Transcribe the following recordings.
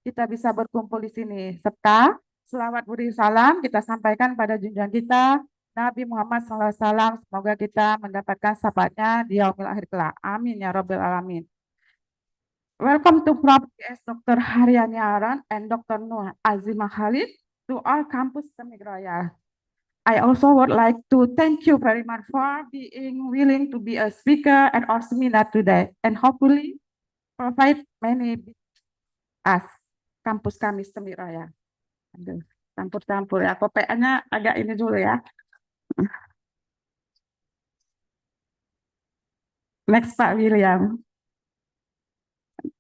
kita bisa berkumpul di sini. Serta selawat budi salam kita sampaikan pada junjungan kita Nabi Muhammad SAW. Semoga kita mendapatkan syafaatnya di yaumil akhir kelak. Amin ya Rabbal Alamin. Welcome to Prof. Dr. Haryani Aran and Dr. Nuh Azimah Khalid to our campus Temik Royal. I also would like to thank you very much for being willing to be a speaker at our seminar today and hopefully provide many as kampus kami Temik Royal. Aduh, campur-campur ya. Kopiannya agak ini dulu ya. Next Pak William.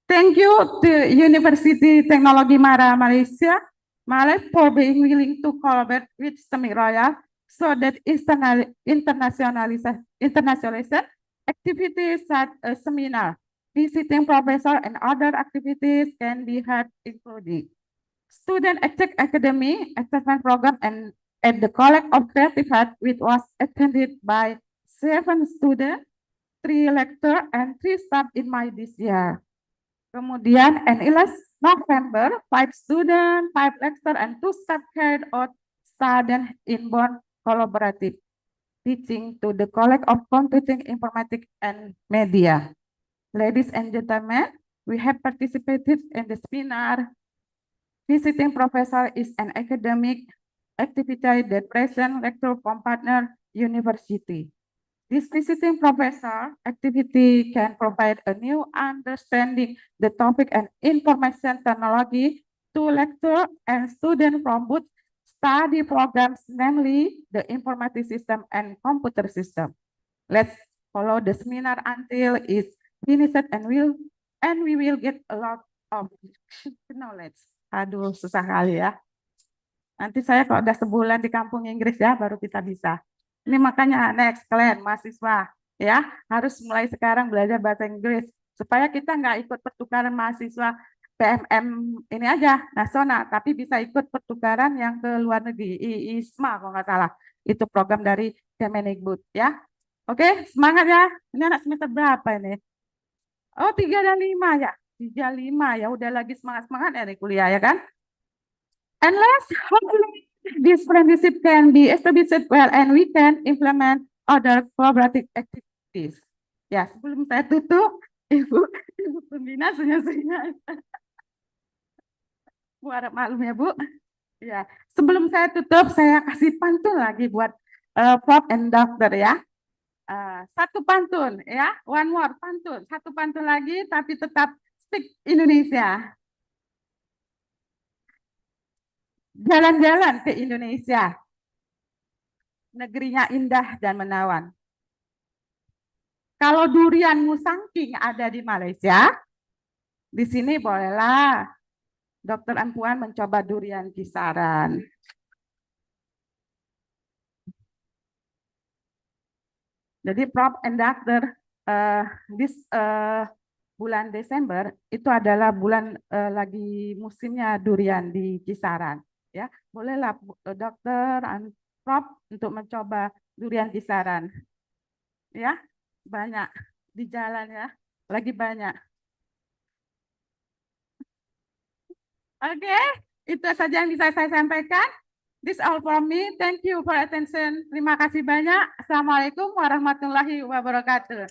Thank you to University Teknologi Malaysia, for being willing to collaborate with Temik Royal so that internationalization activities such as seminar, visiting professor, and other activities can be held including student academy assessment program and at the College of Creative Art, which was attended by 7 students, 3 lecturers, and 3 staff in my this year. Kemudian NILS November, 5 students, 5 lecturers, and 2 staff carried out student inbound collaborative teaching to the College of Computing, Informatics, and Media. Ladies and gentlemen, we have participated in the seminar. Visiting professor is an academic activity that present lecture from partner university. This visiting professor activity can provide a new understanding the topic and information technology to lecturer and student from both study programs, namely the informatic system and computer system. Let's follow the seminar until it's finished and we will get a lot of knowledge. Aduh, susah kali ya. Nanti saya kalau udah sebulan di kampung Inggris ya, baru kita bisa. Ini makanya next kalian mahasiswa ya harus mulai sekarang belajar bahasa Inggris supaya kita nggak ikut pertukaran mahasiswa PMM ini aja nasional, tapi bisa ikut pertukaran yang ke luar negeri ISMA kalau nggak salah. Itu program dari Kemendikbud ya. Oke, semangat ya. Ini anak semester berapa ini? Oh, 3 dan 5 ya. 3, 5 ya. Udah lagi semangat-semangat ya di kuliah ya kan? And last, hopefully this friendship can be established well and we can implement other collaborative activities. Ya, sebelum saya tutup, Ibu Pembina senyum-senyum. Bu harap maklum ya, Bu. Ya, sebelum saya tutup, saya kasih pantun lagi buat Prof and Doctor ya. Satu pantun ya, one more pantun. Satu pantun lagi, tapi tetap speak Indonesia. Jalan-jalan ke Indonesia. Negerinya indah dan menawan. Kalau durian musangking ada di Malaysia, di sini bolehlah Dokter Ampuan mencoba durian kisaran. Jadi Prof and Doctor, bulan Desember itu adalah bulan lagi musimnya durian di kisaran. Ya, bolehlah Dokter and Prof untuk mencoba durian kisaran. Ya, banyak di jalan ya, lagi banyak. Oke, itu saja yang bisa saya sampaikan. This all from me. Thank you for attention. Terima kasih banyak. Assalamualaikum warahmatullahi wabarakatuh.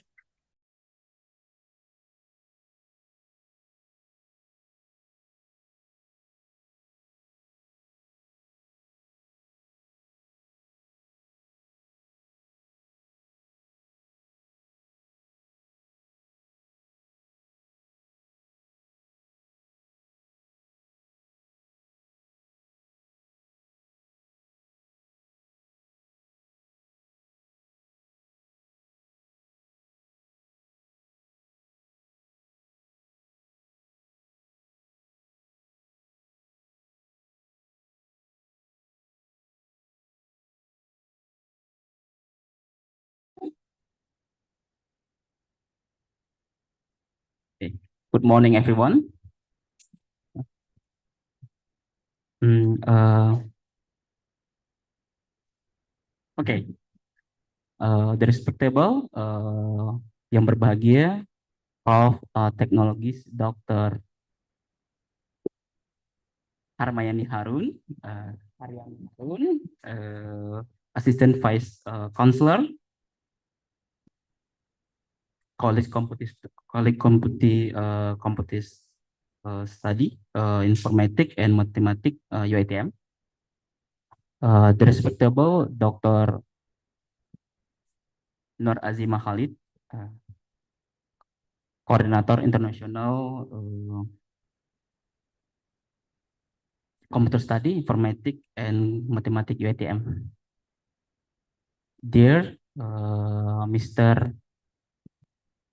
Okay. Good morning, everyone. Okay, the respectable yang berbahagia of technologies Dr. Harmayani Harun, Haryani Harun, Assistant Vice Counselor, Computis Study, Informatic and Mathematics, UiTM. The respectable Dr. Nur Azima Khalid, Coordinator International Computer Study, Informatic and Mathematics UiTM. Dear Mr.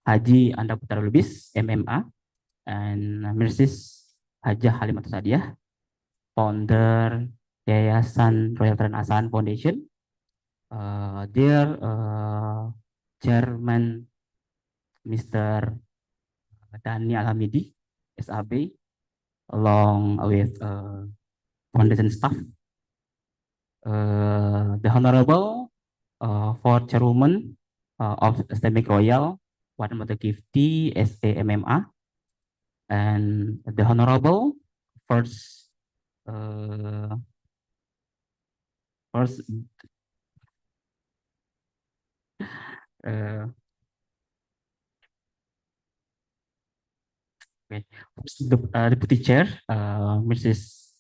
Haji Anda Putra Lubis, MMA, and Mrs. Hajah Halimatus Sadiah, founder Yayasan Royal Trans Asan Foundation. Dear Chairman Mr. Dani Alhamidi, SAB, along with foundation staff, the Honorable for Chairwoman of Islamic Royal, Wan Mutagifti, SAMMA, and the Honorable first first uh, okay, the Deputy Chair, Mrs.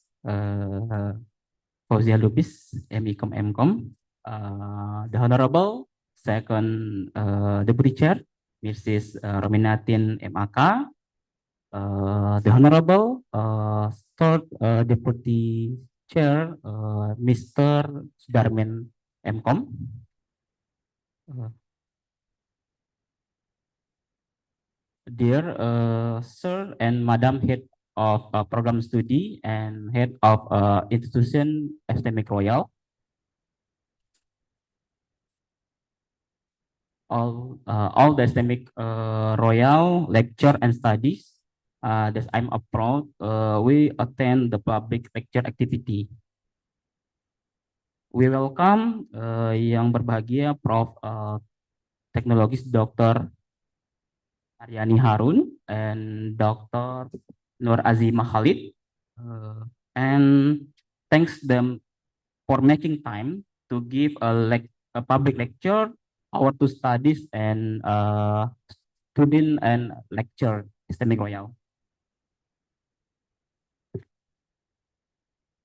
Fauzia Lubis, MECOM MCOM, the Honorable second Deputy Chair, Mrs. Rominatin MAK, the Honorable third Deputy Chair, Mr. Sudarmin MCOM, dear Sir and Madam Head of Program Study and Head of Institution Epistemic Royal, all the Epistemic Royal lecture and studies that I'm proud we attend the public lecture activity. We welcome yang berbahagia Prof. Teknologis Dr. Haryani Harun and Dr. Nur Azima Khalid, and thanks them for making time to give a public lecture, our two studies and student and lecture Islamic Royal.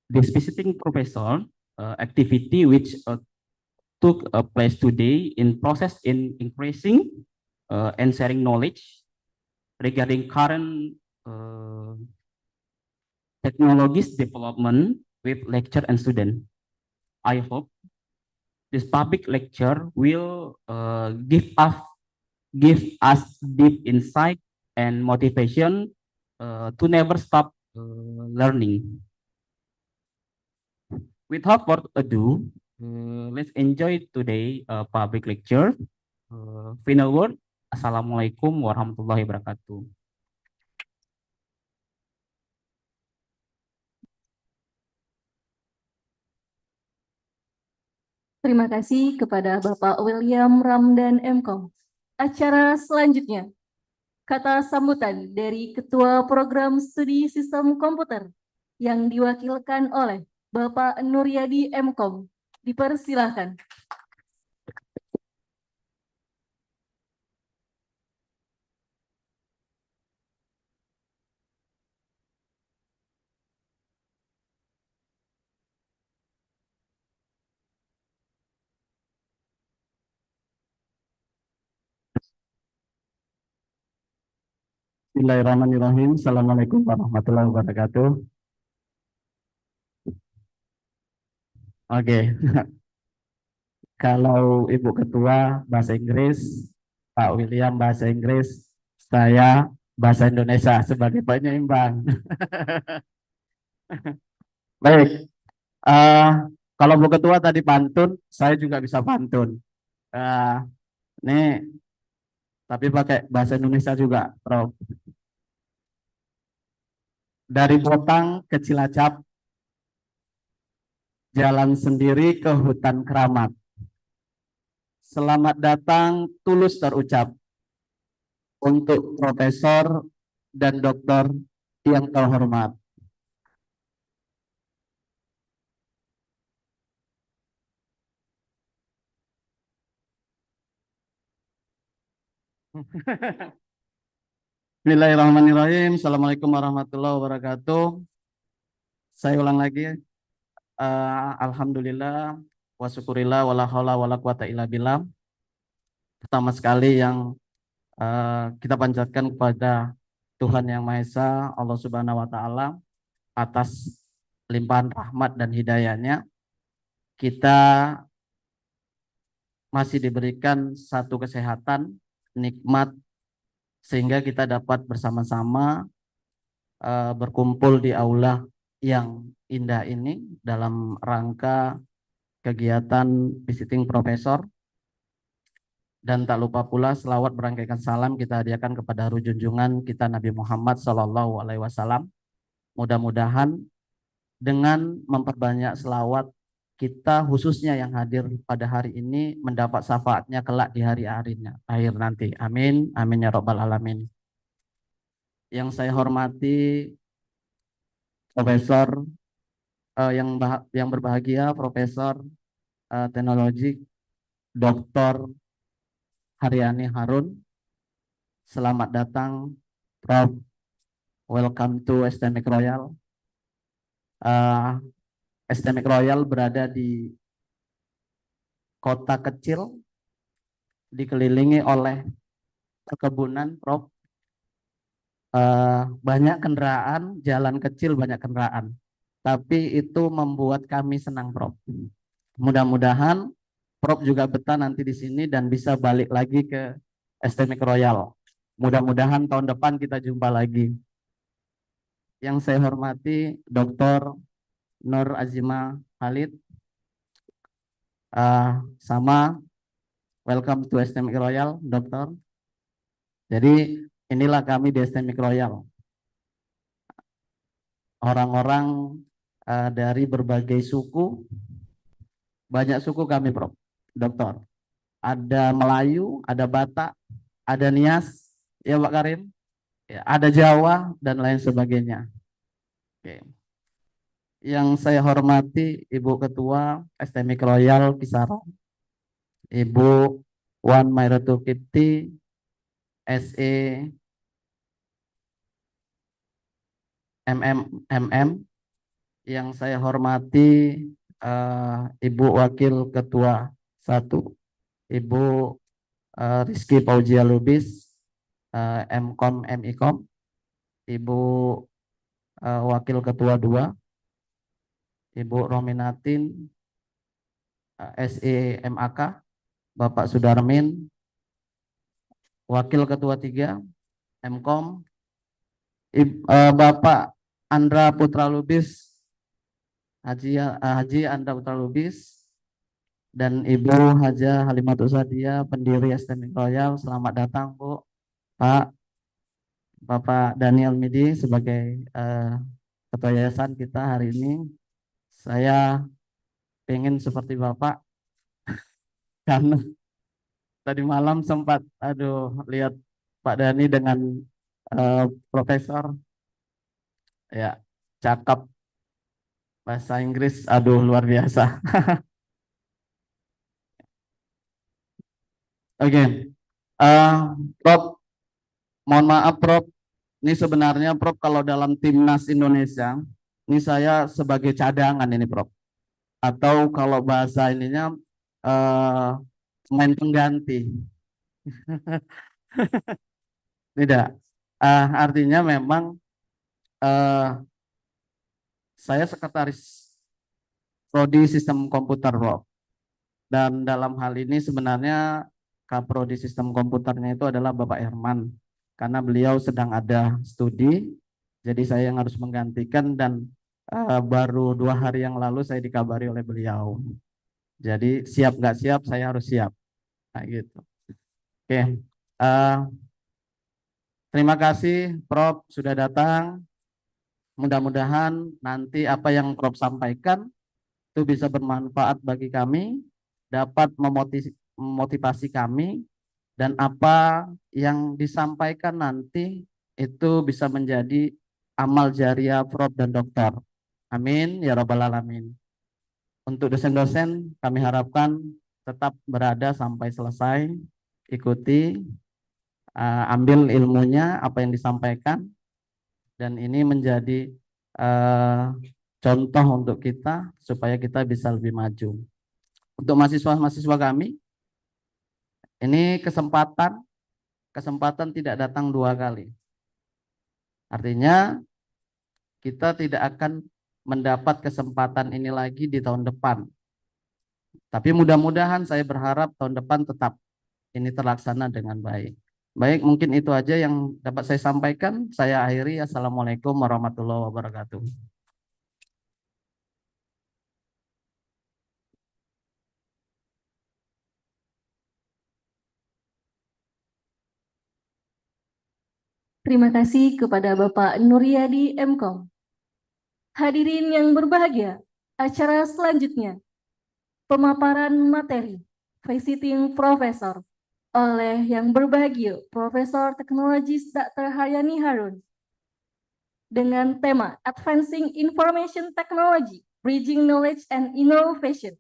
This visiting professor activity which took place today in process in increasing and sharing knowledge regarding current technologies development with lecture and student. I hope this public lecture will give us deep insight and motivation to never stop learning. Without further ado, let's enjoy today public lecture. Final word. Assalamualaikum warahmatullahi wabarakatuh. Terima kasih kepada Bapak William Ramdan MKOM. Acara selanjutnya, kata sambutan dari Ketua Program Studi Sistem Komputer yang diwakilkan oleh Bapak Nuryadi MKOM. Dipersilahkan. Bismillahirrahmanirrahim. Assalamualaikum warahmatullahi wabarakatuh. Oke, kalau Ibu Ketua bahasa Inggris, Pak William bahasa Inggris, saya bahasa Indonesia sebagai penyeimbang. Baik, kalau Bu Ketua tadi pantun, saya juga bisa pantun. Ini tapi pakai bahasa Indonesia juga, Prof. Dari Botang ke Cilacap, jalan sendiri ke hutan keramat. Selamat datang tulus terucap untuk profesor dan doktor yang terhormat. Bismillahirrahmanirrahim. Assalamualaikum warahmatullahi wabarakatuh. Saya ulang lagi. Alhamdulillah wa syukurillah wala haula wala quwata illa billah. Pertama sekali yang kita panjatkan kepada Tuhan Yang Maha Esa, Allah Subhanahu wa taala, atas limpahan rahmat dan hidayahnya. Kita masih diberikan satu kesehatan, nikmat, sehingga kita dapat bersama-sama berkumpul di aula yang indah ini dalam rangka kegiatan visiting profesor. Dan tak lupa pula selawat berangkaikan salam kita hadiahkan kepada junjungan kita Nabi Muhammad SAW. Mudah-mudahan dengan memperbanyak selawat, kita khususnya yang hadir pada hari ini mendapat syafaatnya kelak di hari-harinya akhir nanti. Amin, amin ya robbal alamin. Yang saya hormati Profesor yang berbahagia, Profesor Teknologi Dr. Haryani Harun. Selamat datang, Prof. Welcome to STMIC Royal. STMIC Royal berada di kota kecil, dikelilingi oleh perkebunan, Prof. Banyak kendaraan, jalan kecil banyak kendaraan. Tapi itu membuat kami senang, Prof. Mudah-mudahan Prof juga betah nanti di sini dan bisa balik lagi ke STMIC Royal. Mudah-mudahan tahun depan kita jumpa lagi. Yang saya hormati Dr. Nur Azima Khalid. Sama welcome to STMIC Royal, Dokter. Jadi inilah kami di STMIC Royal. Orang-orang dari berbagai suku, banyak suku kami, Prof. Dokter. Ada Melayu, ada Batak, ada Nias, ya Pak Karim, ya, ada Jawa dan lain sebagainya. Oke. Yang saya hormati Ibu Ketua STMIC Royal Kisara, Ibu Wan Mairatu Kipti, SE MM. Yang saya hormati Ibu Wakil Ketua 1, Ibu Rizky Paujia Lubis, MKOM MIKOM, Ibu Wakil Ketua 2, Ibu Rominatin, SE MAK, Bapak Sudarmin, Wakil Ketua 3, MKOM, Bapak Andra Putra Lubis, Haji Andra Putra Lubis, dan Ibu Haja Halimatus Sadia, pendiri STMIC Royal. Selamat datang, Bu. Pak, Bapak Daniel Midi sebagai ketua yayasan kita hari ini. Saya pengen seperti Bapak karena tadi malam sempat lihat Pak Dani dengan profesor, ya, cakep, bahasa Inggris luar biasa. Oke. Prof, mohon maaf Prof, ini sebenarnya Prof kalau dalam timnas Indonesia ini saya sebagai cadangan ini Prof, atau kalau bahasa ininya main pengganti. Tidak, artinya memang saya sekretaris prodi sistem komputer Prof, dan dalam hal ini sebenarnya Kaprodi sistem komputernya itu adalah Bapak Herman, karena beliau sedang ada studi, jadi saya yang harus menggantikan, dan baru 2 hari yang lalu saya dikabari oleh beliau. Jadi siap nggak siap, saya harus siap. Nah, gitu. Oke. Terima kasih Prof sudah datang. Mudah-mudahan nanti apa yang Prof sampaikan itu bisa bermanfaat bagi kami, dapat memotivasi kami, dan apa yang disampaikan nanti itu bisa menjadi amal jariah Prof dan Dokter. Amin ya rabbal alamin. Untuk dosen-dosen kami harapkan tetap berada sampai selesai, ikuti ambil ilmunya apa yang disampaikan, dan ini menjadi contoh untuk kita supaya kita bisa lebih maju. Untuk mahasiswa-mahasiswa kami, ini kesempatan tidak datang 2 kali. Artinya kita tidak akan mendapat kesempatan ini lagi di tahun depan. Tapi mudah-mudahan saya berharap tahun depan tetap ini terlaksana dengan baik. Baik, mungkin itu aja yang dapat saya sampaikan. Saya akhiri. Assalamualaikum warahmatullahi wabarakatuh. Terima kasih kepada Bapak Nuryadi MKom. Hadirin yang berbahagia, acara selanjutnya, pemaparan materi Visiting Professor oleh yang berbahagia Profesor Teknologis Dr. Haryani Harun dengan tema Advancing Information Technology, Bridging Knowledge and Innovation.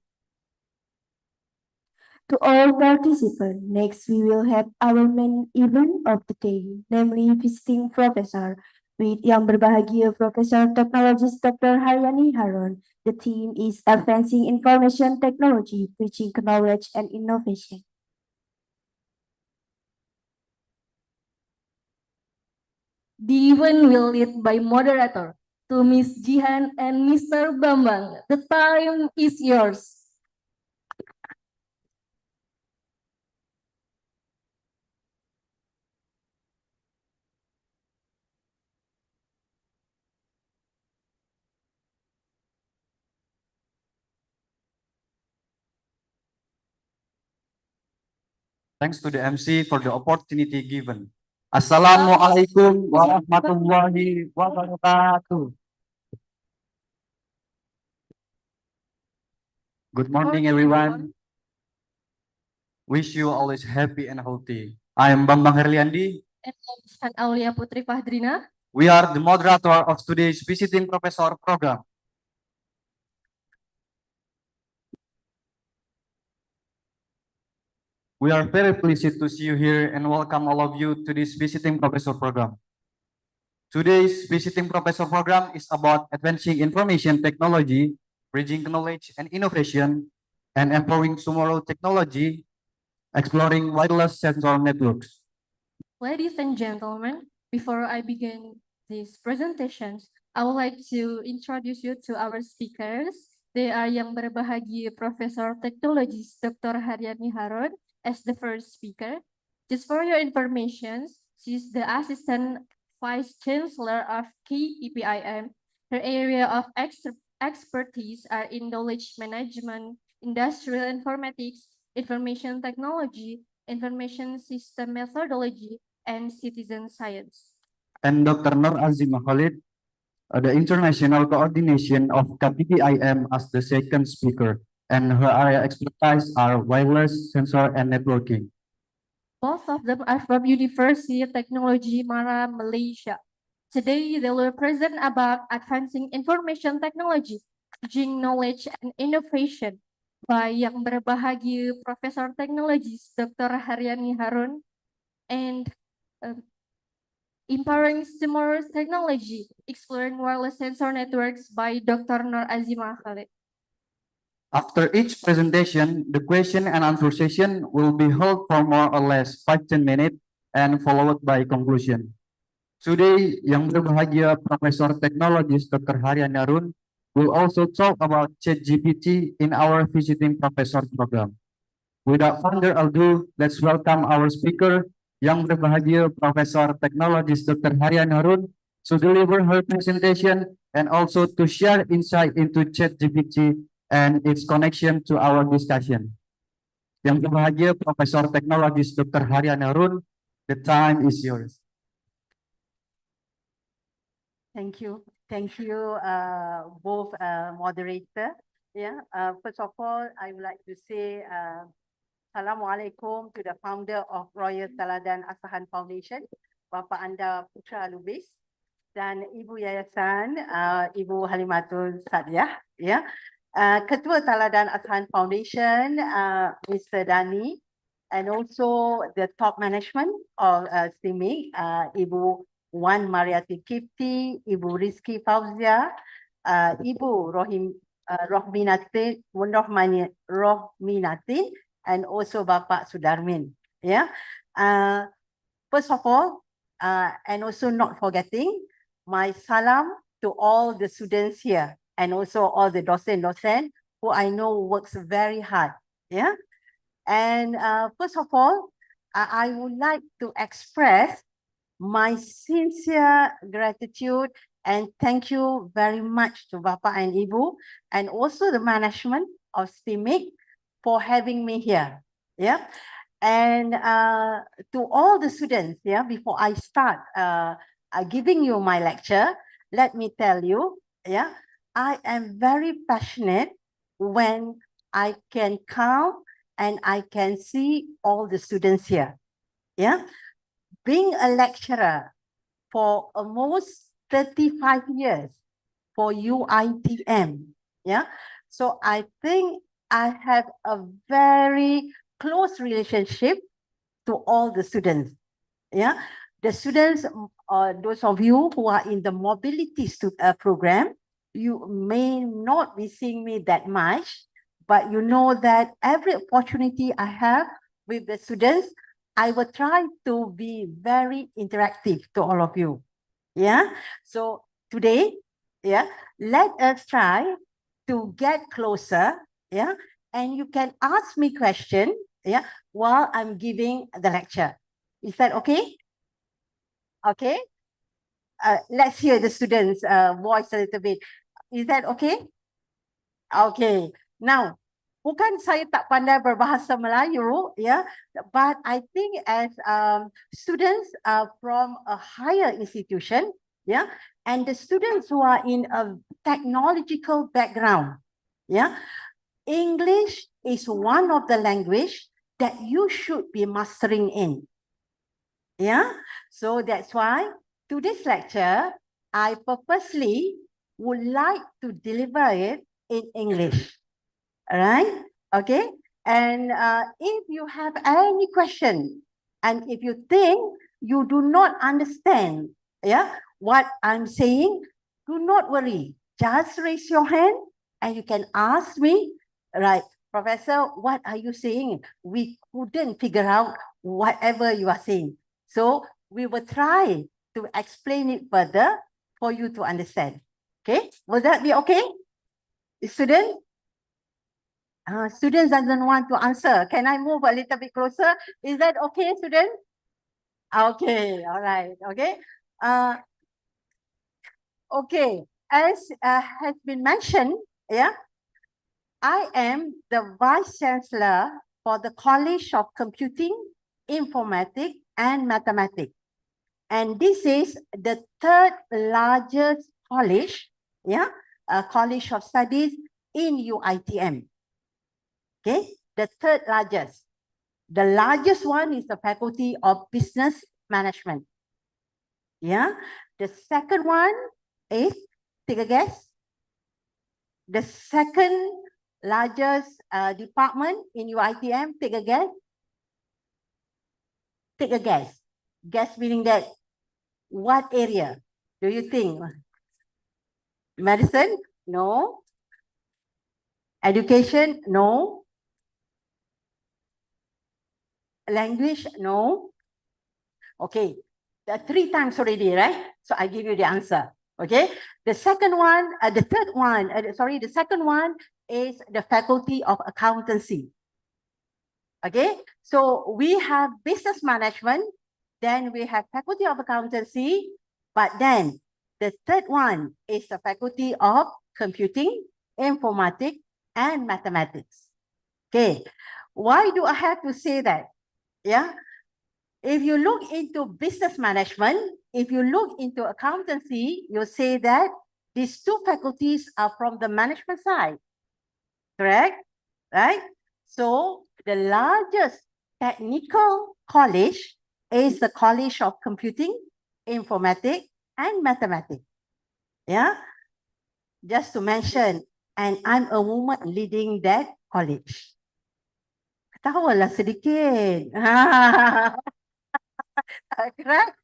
To all participants, next we will have our main event of the day, namely visiting professor with yang berbahagia Profesor Teknologis Dr. Haryani Harun. The theme is Advancing Information Technology, Bridging Knowledge and Innovation. The event will lead by moderator to Miss Jihan and Mr. Bambang. The time is yours. Thanks to the MC for the opportunity given. Assalamualaikum warahmatullahi wabarakatuh. Good morning, everyone. Wish you always happy and healthy. I am Bambang Herliandi. And Aulia Putri Fahdrina. We are the moderator of today's Visiting Professor program. We are very pleased to see you here and welcome all of you to this Visiting Professor program. Today's Visiting Professor program is about advancing information technology, bridging knowledge and innovation, and empowering tomorrow technology, exploring wireless sensor networks. Ladies and gentlemen, before I begin these presentations, I would like to introduce you to our speakers. They are yang berbahagia Profesor Teknologis Dr. Haryani Harun as the first speaker. Just for your information, she's the Assistant Vice Chancellor of KPPIM. Her area of expertise are in knowledge management, industrial informatics, information technology, information system methodology, and citizen science. And Dr. Nur Azima Khalid, the International Coordination of KPPIM as the second speaker, and her area expertise are wireless, sensor, and networking. Both of them are from University of Technology Mara, Malaysia. Today, they will present about advancing information technology, bridging knowledge and innovation by yang berbahagia Profesor Teknologis Dr. Haryani Harun and empowering tomorrow's technology, exploring wireless sensor networks by Dr. Nur Azima Khalid. After each presentation, the question and answer session will be held for more or less 5-10 minutes and followed by conclusion. Today, yang berbahagia Profesor Teknologis Dr. Haryani Harun will also talk about ChatGPT in our Visiting Professor program. Without further ado, let's welcome our speaker, yang berbahagia Profesor Teknologis Dr. Haryani Harun, to deliver her presentation and also to share insight into ChatGPT and its connection to our discussion. Yang berbahagia Profesor Teknologis Dr. Haryani Harun, the time is yours. Thank you. Thank you, both moderator. Yeah. First of all, I would like to say Assalamualaikum to the founder of Royal Teladan Asahan Foundation, Bapa Anda Putra Lubis, dan Ibu Yayasan, Ibu Halimatul Sadiah. Yeah. Ketua Teladan Asahan Foundation, Mr. Dani, and also the top management of STIMIC, Ibu Wan Mariati Kipti, Ibu Rizky Fauzia, Ibu Rohminatin, and also Bapak Sudarmin. Yeah. First of all, and also not forgetting my salam to all the students here and also all the dosen who I know works very hard. Yeah. And first of all, I would like to express my sincere gratitude and thank you very much to Bapa and Ibu and also the management of STIMIC for having me here. Yeah. And to all the students, yeah, before I start giving you my lecture, let me tell you, yeah, I am very passionate when I can come and I can see all the students here. Yeah, being a lecturer for almost 35 years for UiTM. Yeah, so I think I have a very close relationship to all the students. Yeah, the students, those of you who are in the mobility program, you may not be seeing me that much, but you know that every opportunity I have with the students, I will try to be very interactive to all of you. Yeah, so today, yeah, let us try to get closer. Yeah, and you can ask me question. Yeah, while I'm giving the lecture. Is that okay? Okay. Let's hear the students' voice a little bit. Is that okay? Okay. Now, bukan saya tak pandai berbahasa Melayu, ya, but I think as students from a higher institution, yeah, and the students who are in a technological background, yeah, English is one of the language that you should be mastering in. Yeah, so that's why today's lecture, I purposely would like to deliver it in English. All right, okay. And if you have any question, and if you think you do not understand, yeah, what I'm saying, do not worry. Just raise your hand and you can ask me, right, Professor, what are you saying? We couldn't figure out whatever you are saying. So we will try to explain it further for you to understand. Okay, will that be okay? Student? Students doesn't want to answer. Can I move a little bit closer? Is that okay, student? Okay, all right, okay. Okay, as has been mentioned, yeah, I am the Vice Chancellor for the College of Computing, Informatics and Mathematics. And this is the third largest college, yeah, college of studies in UiTM. Okay, the third largest. The largest one is the Faculty of Business Management. Yeah, the second one is, take a guess. The second largest department in UiTM, take a guess. Take a guess. Guess meaning that what area do you think? Medicine? No. Education? No. Language? No. Okay, three times already, right? So I give you the answer. Okay, the second one, the third one, the second one is the Faculty of Accountancy. Okay, so we have business management, then we have Faculty of Accountancy, but then the third one is the Faculty of Computing, Informatics, and Mathematics. Okay, why do I have to say that? Yeah, if you look into business management, if you look into accountancy, you'll say that these two faculties are from the management side, correct? Right? So the largest technical college is the College of Computing, Informatics, and Mathematics. Yeah? Just to mention, and I'm a woman leading that college. tawalah sedikit. Right?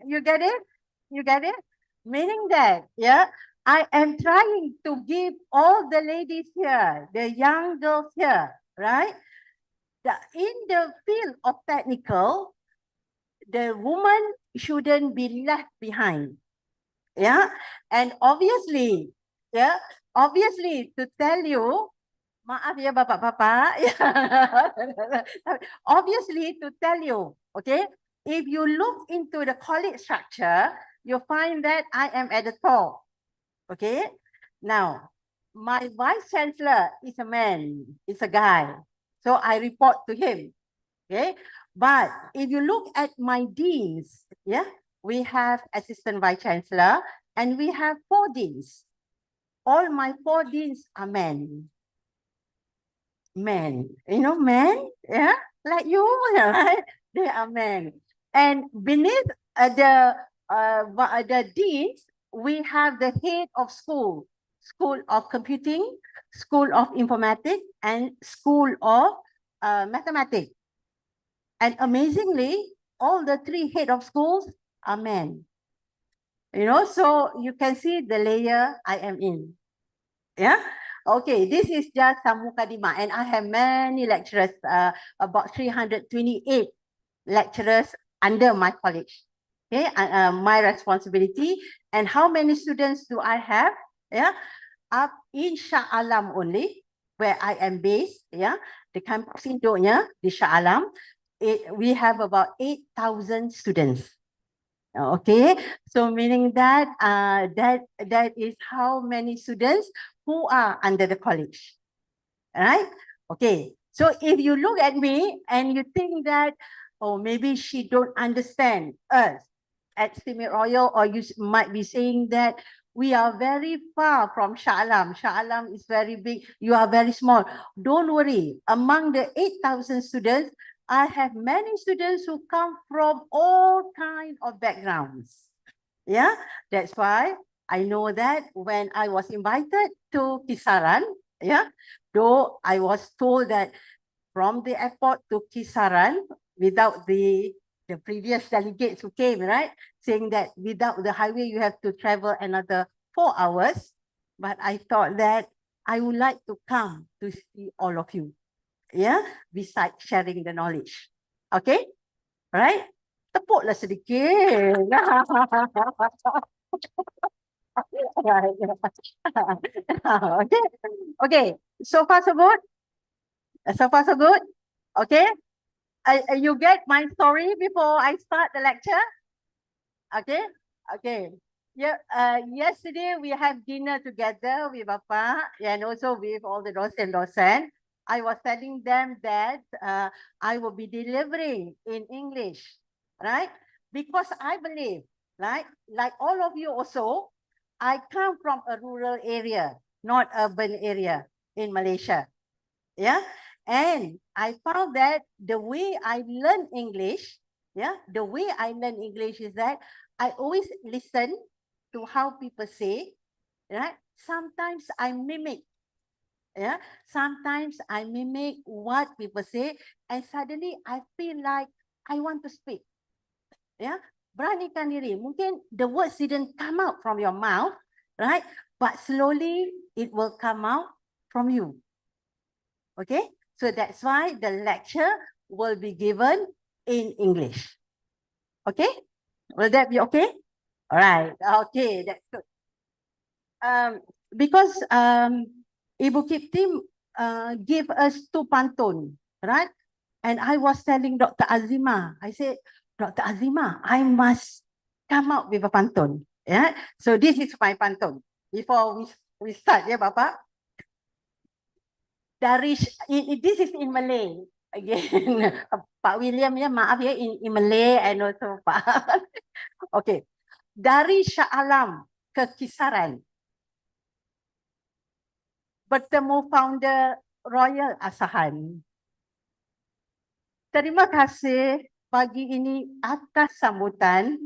You get it? You get it? Meaning that, yeah, I am trying to give all the ladies here, the young girls here, right? In the field of technical, the woman shouldn't be left behind. Yeah. And obviously, yeah, obviously to tell you, maaf ya bapak-bapak, obviously to tell you, okay, if you look into the college structure, you'll find that I am at the top. Okay. Now, my vice chancellor is a man, is a guy. So I report to him. Okay. But if you look at my deans, yeah, we have assistant vice chancellor and we have 4 deans. All my 4 deans are men. Men, you know, men, yeah, like you, right? They are men. And beneath the deans, we have the head of school, School of Computing, School of Informatics, and School of Mathematics. And amazingly, all the 3 head of schools are men. You know, so you can see the layer I am in. Yeah. Okay, this is just some mukadimah, and I have many lecturers, about 328 lecturers under my college. Okay, my responsibility. And how many students do I have? Yeah, up in Shah Alam only, where I am based. Yeah, the campus induknya di Shah Alam. We have about 8,000 students. Okay, so meaning that that is how many students who are under the college, right? Okay, so if you look at me and you think that, oh, maybe she don't understand us at Stimate Royal, or you might be saying that we are very far from Shah Alam. Shah Alam is very big, you are very small. Don't worry, among the 8,000 students, I have many students who come from all kinds of backgrounds. Yeah, that's why I know that when I was invited to Kisaran, yeah, though I was told that from the airport to Kisaran, without the previous delegates who came, right, saying that without the highway, you have to travel another 4 hours. But I thought that I would like to come to see all of you. Yeah, besides sharing the knowledge. Okay, right? Tepuklah sedikit. Okay, okay. So far so good. So far so good. Okay. You get my story before I start the lecture. Okay. Okay. Yeah. Yesterday we have dinner together with Bapa and also with all the dosen. I was telling them that I will be delivering in English, right? Because I believe, right, like all of you also, I come from a rural area, not urban area in Malaysia. Yeah. And I found that the way I learn English, yeah, the way I learn English is that I always listen to how people say, right? Sometimes I mimic. Yeah, sometimes I mimic what people say, and suddenly I feel like I want to speak. Yeah, beranikan diri. Mungkin the words didn't come out from your mouth, right? But slowly it will come out from you. Okay, so that's why the lecture will be given in English. Okay, will that be okay? All right. Okay, that's good. Because Ibu KPPIM gave us 2 pantun, right? And I was telling Dr. Azima, I said, Dr. Azima, I must come out with a pantun. Yeah. So this is my pantun. Before we start, yeah, Bapak. This is in Malay. Again, Pak William, ya, maaf ya, in Malay and also Pak. Okay. Dari Shah Alam ke Kisaran, bertemu founder Royal Asahan. Terima kasih pagi ini atas sambutan.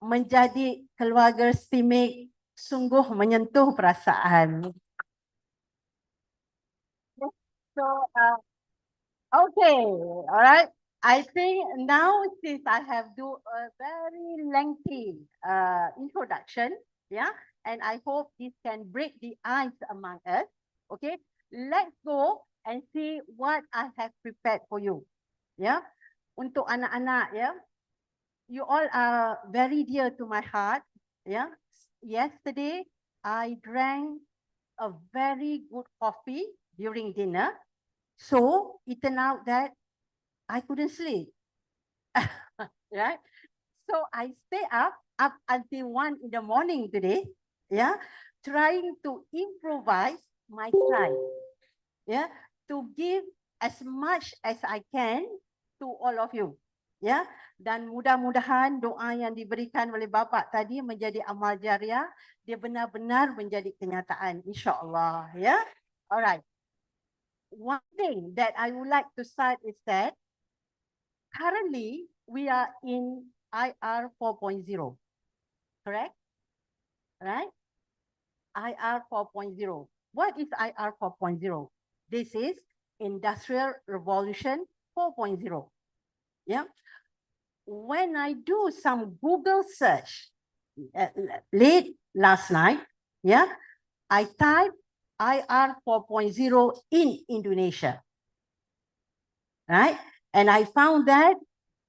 Menjadi keluarga Stimate sungguh menyentuh perasaan. So, okay, all right. I think now since I have do a very lengthy introduction, yeah, and I hope this can break the ice among us. Okay, let's go and see what I have prepared for you. Yeah, untuk anak-anak, yeah, you all are very dear to my heart. Yeah, yesterday I drank a very good coffee during dinner. So it turned out that I couldn't sleep. Right? So I stay up until 1 in the morning today. Yeah, trying to improvise my slide. Yeah, to give as much as I can to all of you. Ya, dan mudah-mudahan doa yang diberikan oleh Bapak tadi menjadi amal jariah, dia benar-benar menjadi kenyataan, insya-Allah, ya. Alright. One thing that I would like to start is that currently we are in IR 4.0, correct? Right? IR 4.0. What is IR 4.0? This is Industrial Revolution 4.0. Yeah. When I do some Google search late last night, yeah, I type IR 4.0 in Indonesia, right? And I found that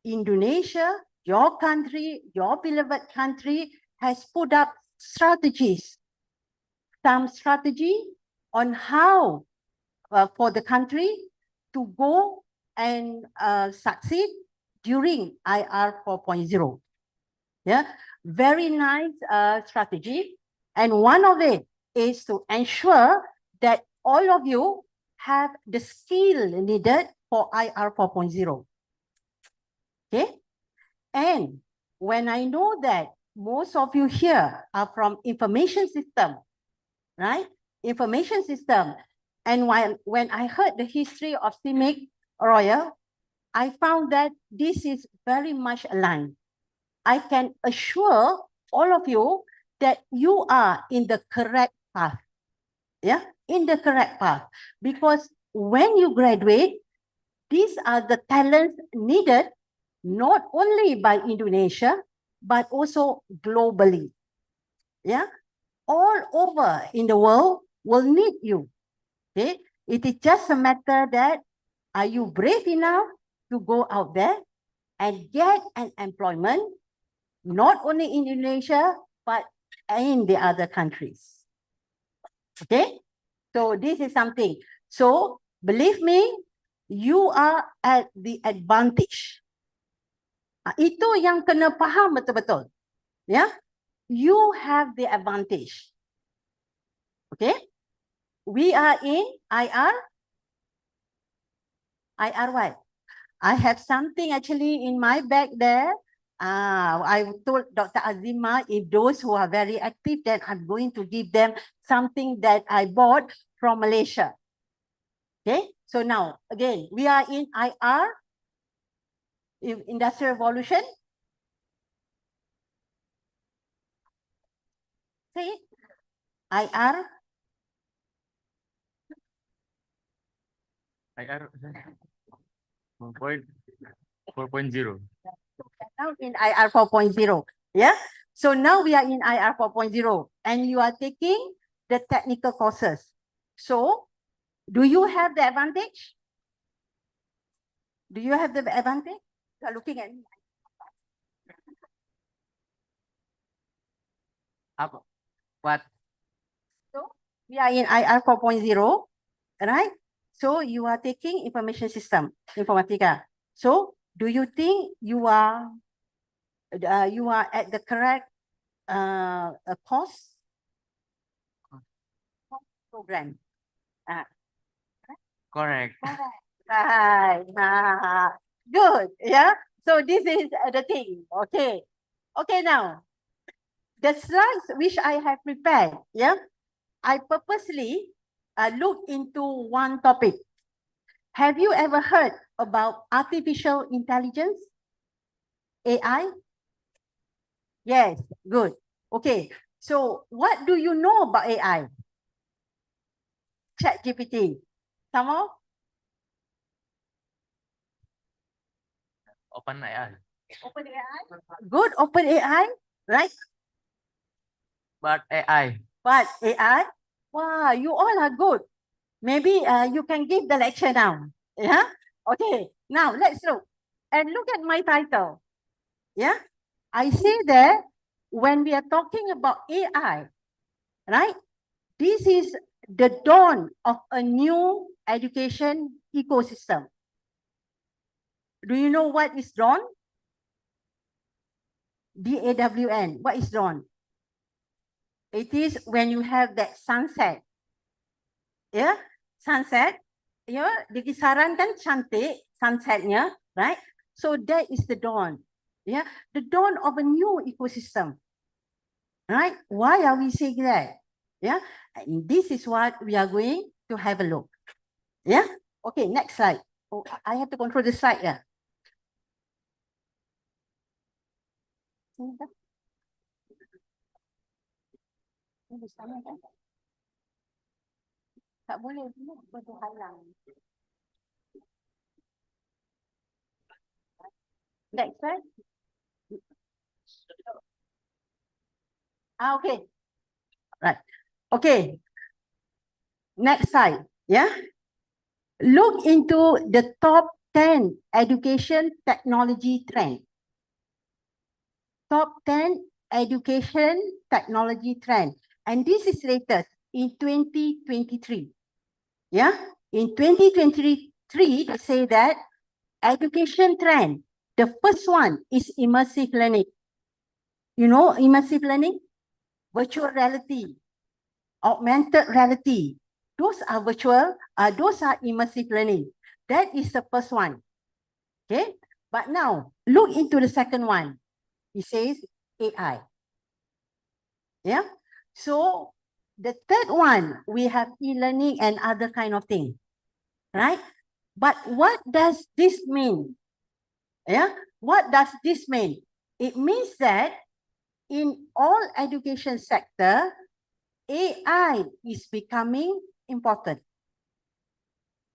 Indonesia, your country, your beloved country, has put up strategies, some strategy on how for the country to go and succeed during IR 4.0. Yeah, very nice strategy. And one of it is to ensure that all of you have the skill needed for IR 4.0. Okay. And when I know that most of you here are from information system, right? Information system. And when I heard the history of CIMIC Royal, I found that this is very much aligned. I can assure all of you that you are in the correct path. Yeah, in the correct path. Because when you graduate, these are the talents needed not only by Indonesia, but also globally. Yeah, all over in the world will need you. Okay, it is just a matter that are you brave enough to go out there and get an employment, not only in Indonesia, but in the other countries. Okay, so this is something. So believe me, you are at the advantage. Itu yang kena faham betul-betul. Yeah, you have the advantage. Okay, we are in IR. IR what? I have something actually in my bag there. I told Dr. Azima, if those who are very active, then I'm going to give them something that I bought from Malaysia. Okay, so now again, we are in IR, Industrial Revolution. Say it. IR. IR 4.0. Now in IR 4.0. Yeah. So now we are in IR 4.0 and you are taking the technical courses. So do you have the advantage? Do you have the advantage? You are looking at me. What? So we are in IR 4.0, right? So you are taking information system, informatica. So do you think you are at the correct course program? Correct. Right. Good. Yeah. So this is the thing. Okay. Okay. Now, the slides which I have prepared. Yeah. I purposely look into one topic. Have you ever heard about artificial intelligence? AI? Yes. Good. Okay. So what do you know about AI? ChatGPT. Some more? Open AI. Open AI. Good, open AI, right? But AI. But AI, wow, you all are good. Maybe you can give the lecture now. Yeah. Okay. Now let's look and look at my title. Yeah. I say that when we are talking about AI, right? This is the dawn of a new education ecosystem. Do you know what is dawn? DAWN. What is dawn? It is when you have that sunset. Yeah, sunset. Ya, di kisaran kan cantik sunsetnya, right? So that is the dawn. Yeah, the dawn of a new ecosystem. Right? Why are we saying that? Yeah, and this is what we are going to have a look. Yeah. Okay, next slide. Oh, I have to control the slide. Yeah. Tak boleh, berhalang. Next slide. Okay. Right. Okay. Next slide. Yeah. Look into the top 10 education technology trend. Top 10 education technology trend. And this is latest in 2023. Yeah. In 2023, they say that education trend, the first one is immersive learning. You know immersive learning? Virtual reality, augmented reality. Those are virtual, those are immersive learning. That is the first one. Okay. But now look into the second one. It says AI. Yeah. So the third one, we have e-learning and other kind of thing. Right? But what does this mean? Yeah. What does this mean? It means that in all education sector, AI is becoming important.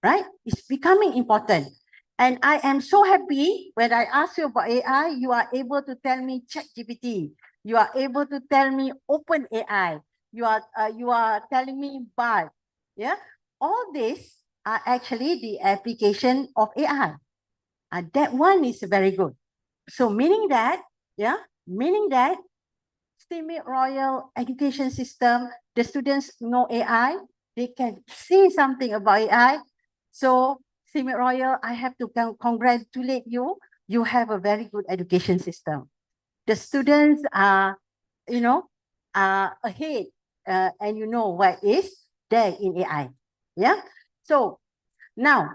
Right? It's becoming important. And I am so happy when I ask you about AI, you are able to tell me ChatGPT. You are able to tell me Open AI. You are telling me Bard. Yeah, all these are actually the application of AI. That one is very good. So meaning that, Stimate Royal Education System, the students know AI, they can see something about AI. So Stimate Royal, I have to congratulate you. You have a very good education system. The students are, ahead, and you know what is there in AI. Yeah. So now,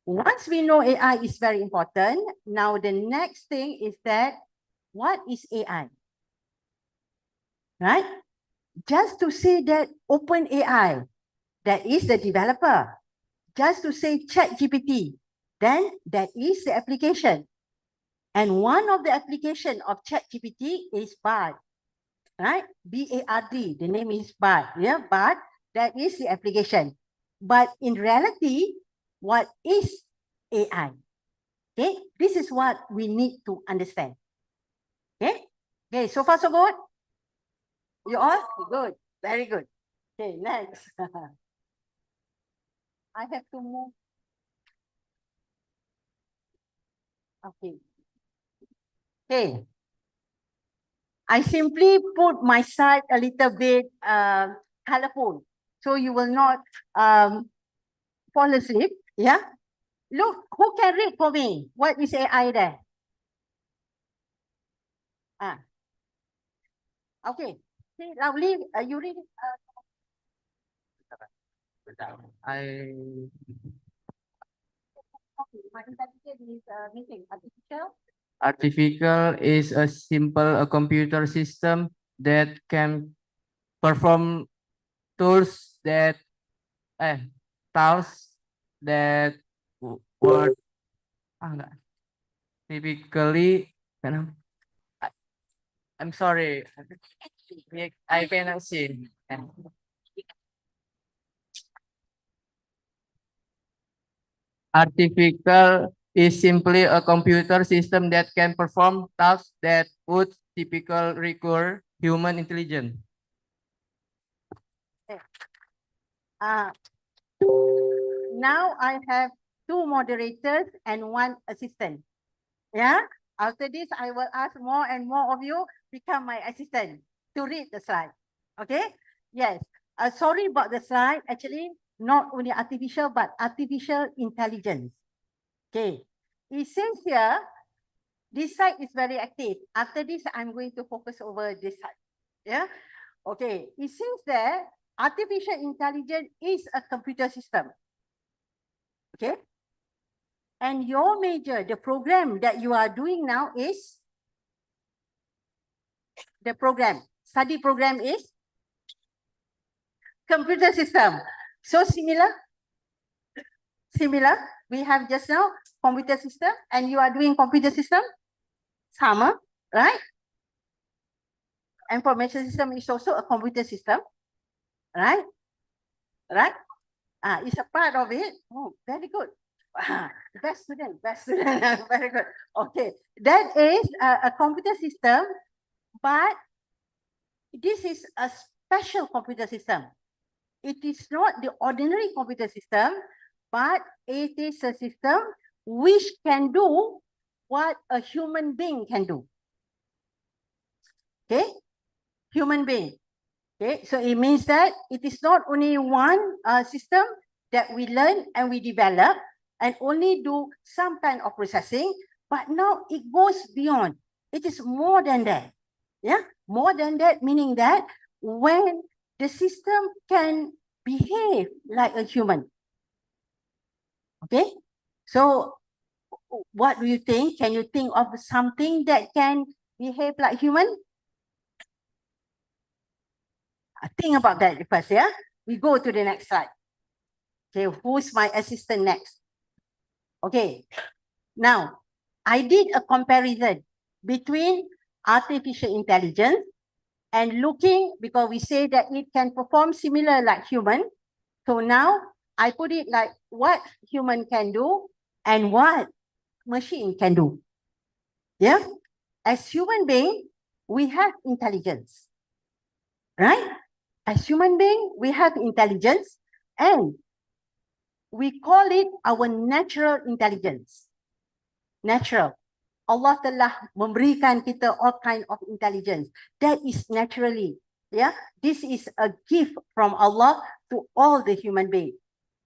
once we know AI is very important, now the next thing is that what is AI? Right? Just to say that Open AI, that is the developer. Just to say ChatGPT, then that is the application. And one of the application of ChatGPT is Bard, right? B-A-R-D, the name is Bard. Yeah, Bard, that is the application. But in reality, what is AI? Okay, this is what we need to understand. Okay, okay, so far so good? You all? Good, very good. Okay, next. I have to move. Okay. Okay. I simply put my side a little bit colorful, so you will not fall asleep. Yeah. Look, who can read for me? What is AI there? Okay. Okay, lovely. You read it. I Okay. My intelligence is missing. Artificial. Artificial is a simple computer system that can perform tools that tasks that were enggak. Typically I'm sorry, I cannot see. Artificial is simply a computer system that can perform tasks that would typically require human intelligence. Uh, now I have 2 moderators and 1 assistant. Yeah. After this, I will ask more and more of you become my assistant to read the slide. Okay. Yes. Sorry about the slide. Actually, not only artificial, but artificial intelligence. Okay. It says here, this side is very active. After this, I'm going to focus over this side. Yeah. Okay. It says that artificial intelligence is a computer system. Okay. And your major, the program that you are doing now is the program. Study program is computer system. So similar. Similar. We have just now computer system and you are doing computer system. Sama, right? Information system is also a computer system. Right? Right? It's a part of it. Oh, very good. Best student, best student. Very good. Okay. That is a computer system, but this is a special computer system. It is not the ordinary computer system, but it is a system which can do what a human being can do. Okay? Human being. Okay, so it means that it is not only one system that we learn and we develop and only do some kind of processing, but now it goes beyond. It is more than that. Yeah, more than that, meaning that when the system can behave like a human. Okay, so what do you think? Can you think of something that can behave like human? Think about that first, yeah? We go to the next slide. Okay, who's my assistant next? Okay, now I did a comparison between artificial intelligence and looking, because we say that it can perform similar like human. So now I put it like what human can do and what machine can do. Yeah, as human being, we have intelligence, right? As human being, we have intelligence and we call it our natural intelligence. Natural. Allah telah memberikan kita all kind of intelligence. That is naturally. Yeah. This is a gift from Allah to all the human beings.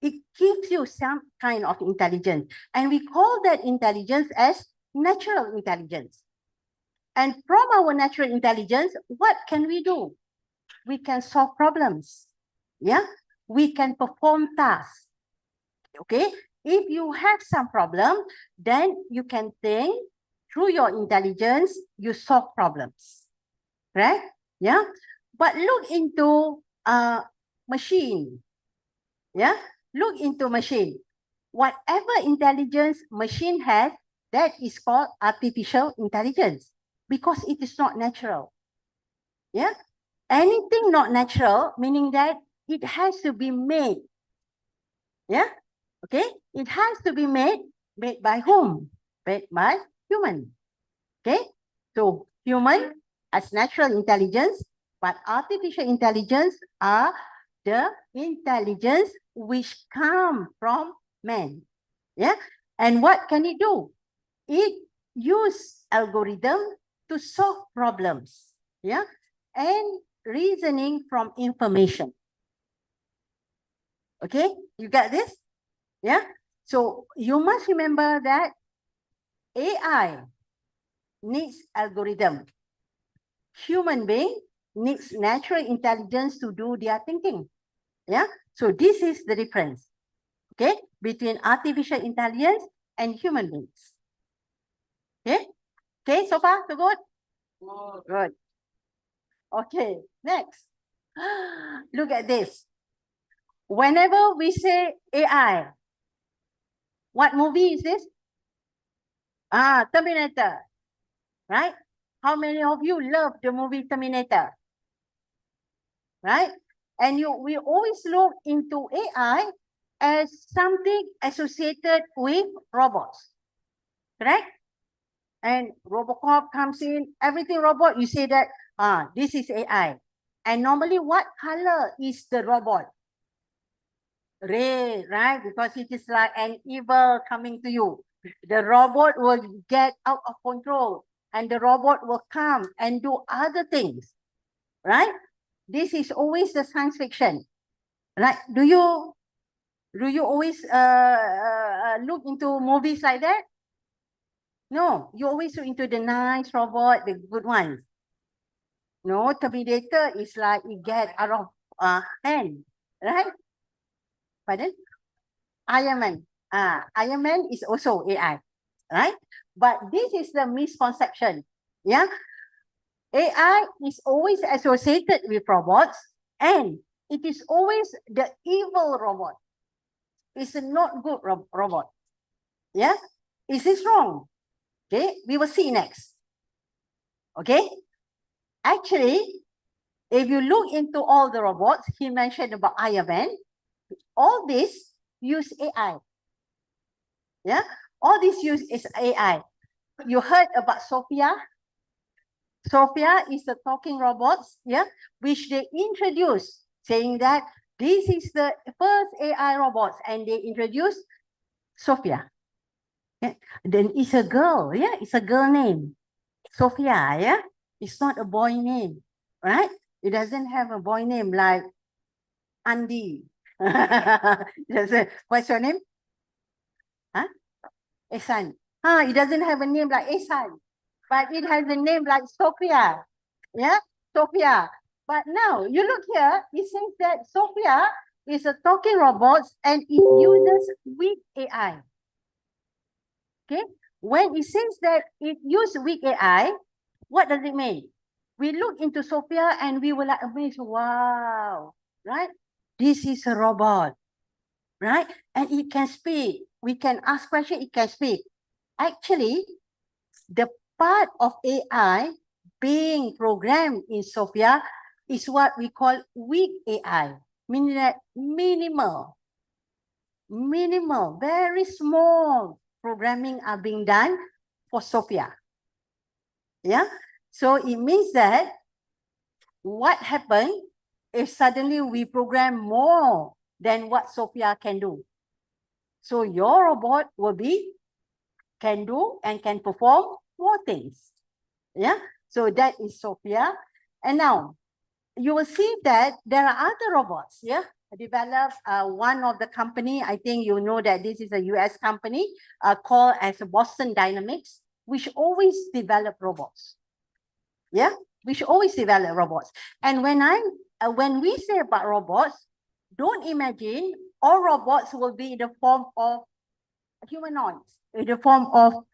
It gives you some kind of intelligence. And we call that intelligence as natural intelligence. And from our natural intelligence, what can we do? We can solve problems. Yeah. We can perform tasks. Okay. If you have some problem, then you can think through your intelligence, you solve problems. Right? Yeah. But look into machine. Yeah. Look into machine. Whatever intelligence machine has, that is called artificial intelligence because it is not natural. Yeah. Anything not natural, meaning that it has to be made. Yeah. Okay. It has to be made by whom? Made by human. Okay. So human has natural intelligence, but artificial intelligence are the intelligence which come from man. Yeah. And what can it do? It use algorithm to solve problems. Yeah. And reasoning from information. Okay. You got this? Yeah. So you must remember that AI needs algorithm. Human being needs natural intelligence to do their thinking. Yeah. So this is the difference. Okay. Between artificial intelligence and human beings. Okay. Okay. So far, so good? Good. Okay. Next. Look at this. Whenever we say AI, what movie is this? Terminator. Right? How many of you love the movie Terminator? Right? And we always look into AI as something associated with robots. correct? And Robocop comes in, everything robot, you say that, this is AI. And normally what color is the robot? Red, right? Because it is like an evil coming to you. The robot will get out of control and the robot will come and do other things, right? This is always the science fiction, right? Do you always look into movies like that? No, you always look into the nice robot, the good ones. No, Terminator is like it get out of hand, right? Pardon? Iron Man. Iron Man is also AI, right? But this is the misconception. Yeah. AI is always associated with robots and it is always the evil robot. It's a not good robot. Yeah. Is this wrong? Okay. We will see next. Okay. Actually, if you look into all the robots, he mentioned about Iron Man, all this use AI. Yeah. All this use is AI. You heard about Sophia? Sophia is the talking robots, yeah, which they introduced, saying that this is the first AI robots, and they introduced Sophia. Yeah. Then it's a girl, yeah, it's a girl name, Sophia, yeah. It's not a boy name, right? It doesn't have a boy name like Andy. What's your name? Huh? Ehsan. It doesn't have a name like Ehsan, but it has a name like Sophia. Yeah, Sophia. But now you look here, it says that Sophia is a talking robot and it uses weak AI. Okay, when it says that it uses weak AI, what does it mean? We look into Sophia and we were like amazed, wow, right? This is a robot, right? And it can speak. We can ask questions, it can speak. Actually, the part of AI being programmed in Sophia is what we call weak AI, meaning that minimal, very small programming are being done for Sophia. Yeah, so it means that what happened if suddenly we program more than what Sophia can do? So your robot will can do and can perform more things. Yeah, so that is Sophia. And now you will see that there are other robots, yeah, developed. One of the company, I think you know that this is a US company called as Boston Dynamics, which always develop robots. Yeah, which always develop robots. And when we say about robots, don't imagine all robots will be in the form of humanoids, in the form of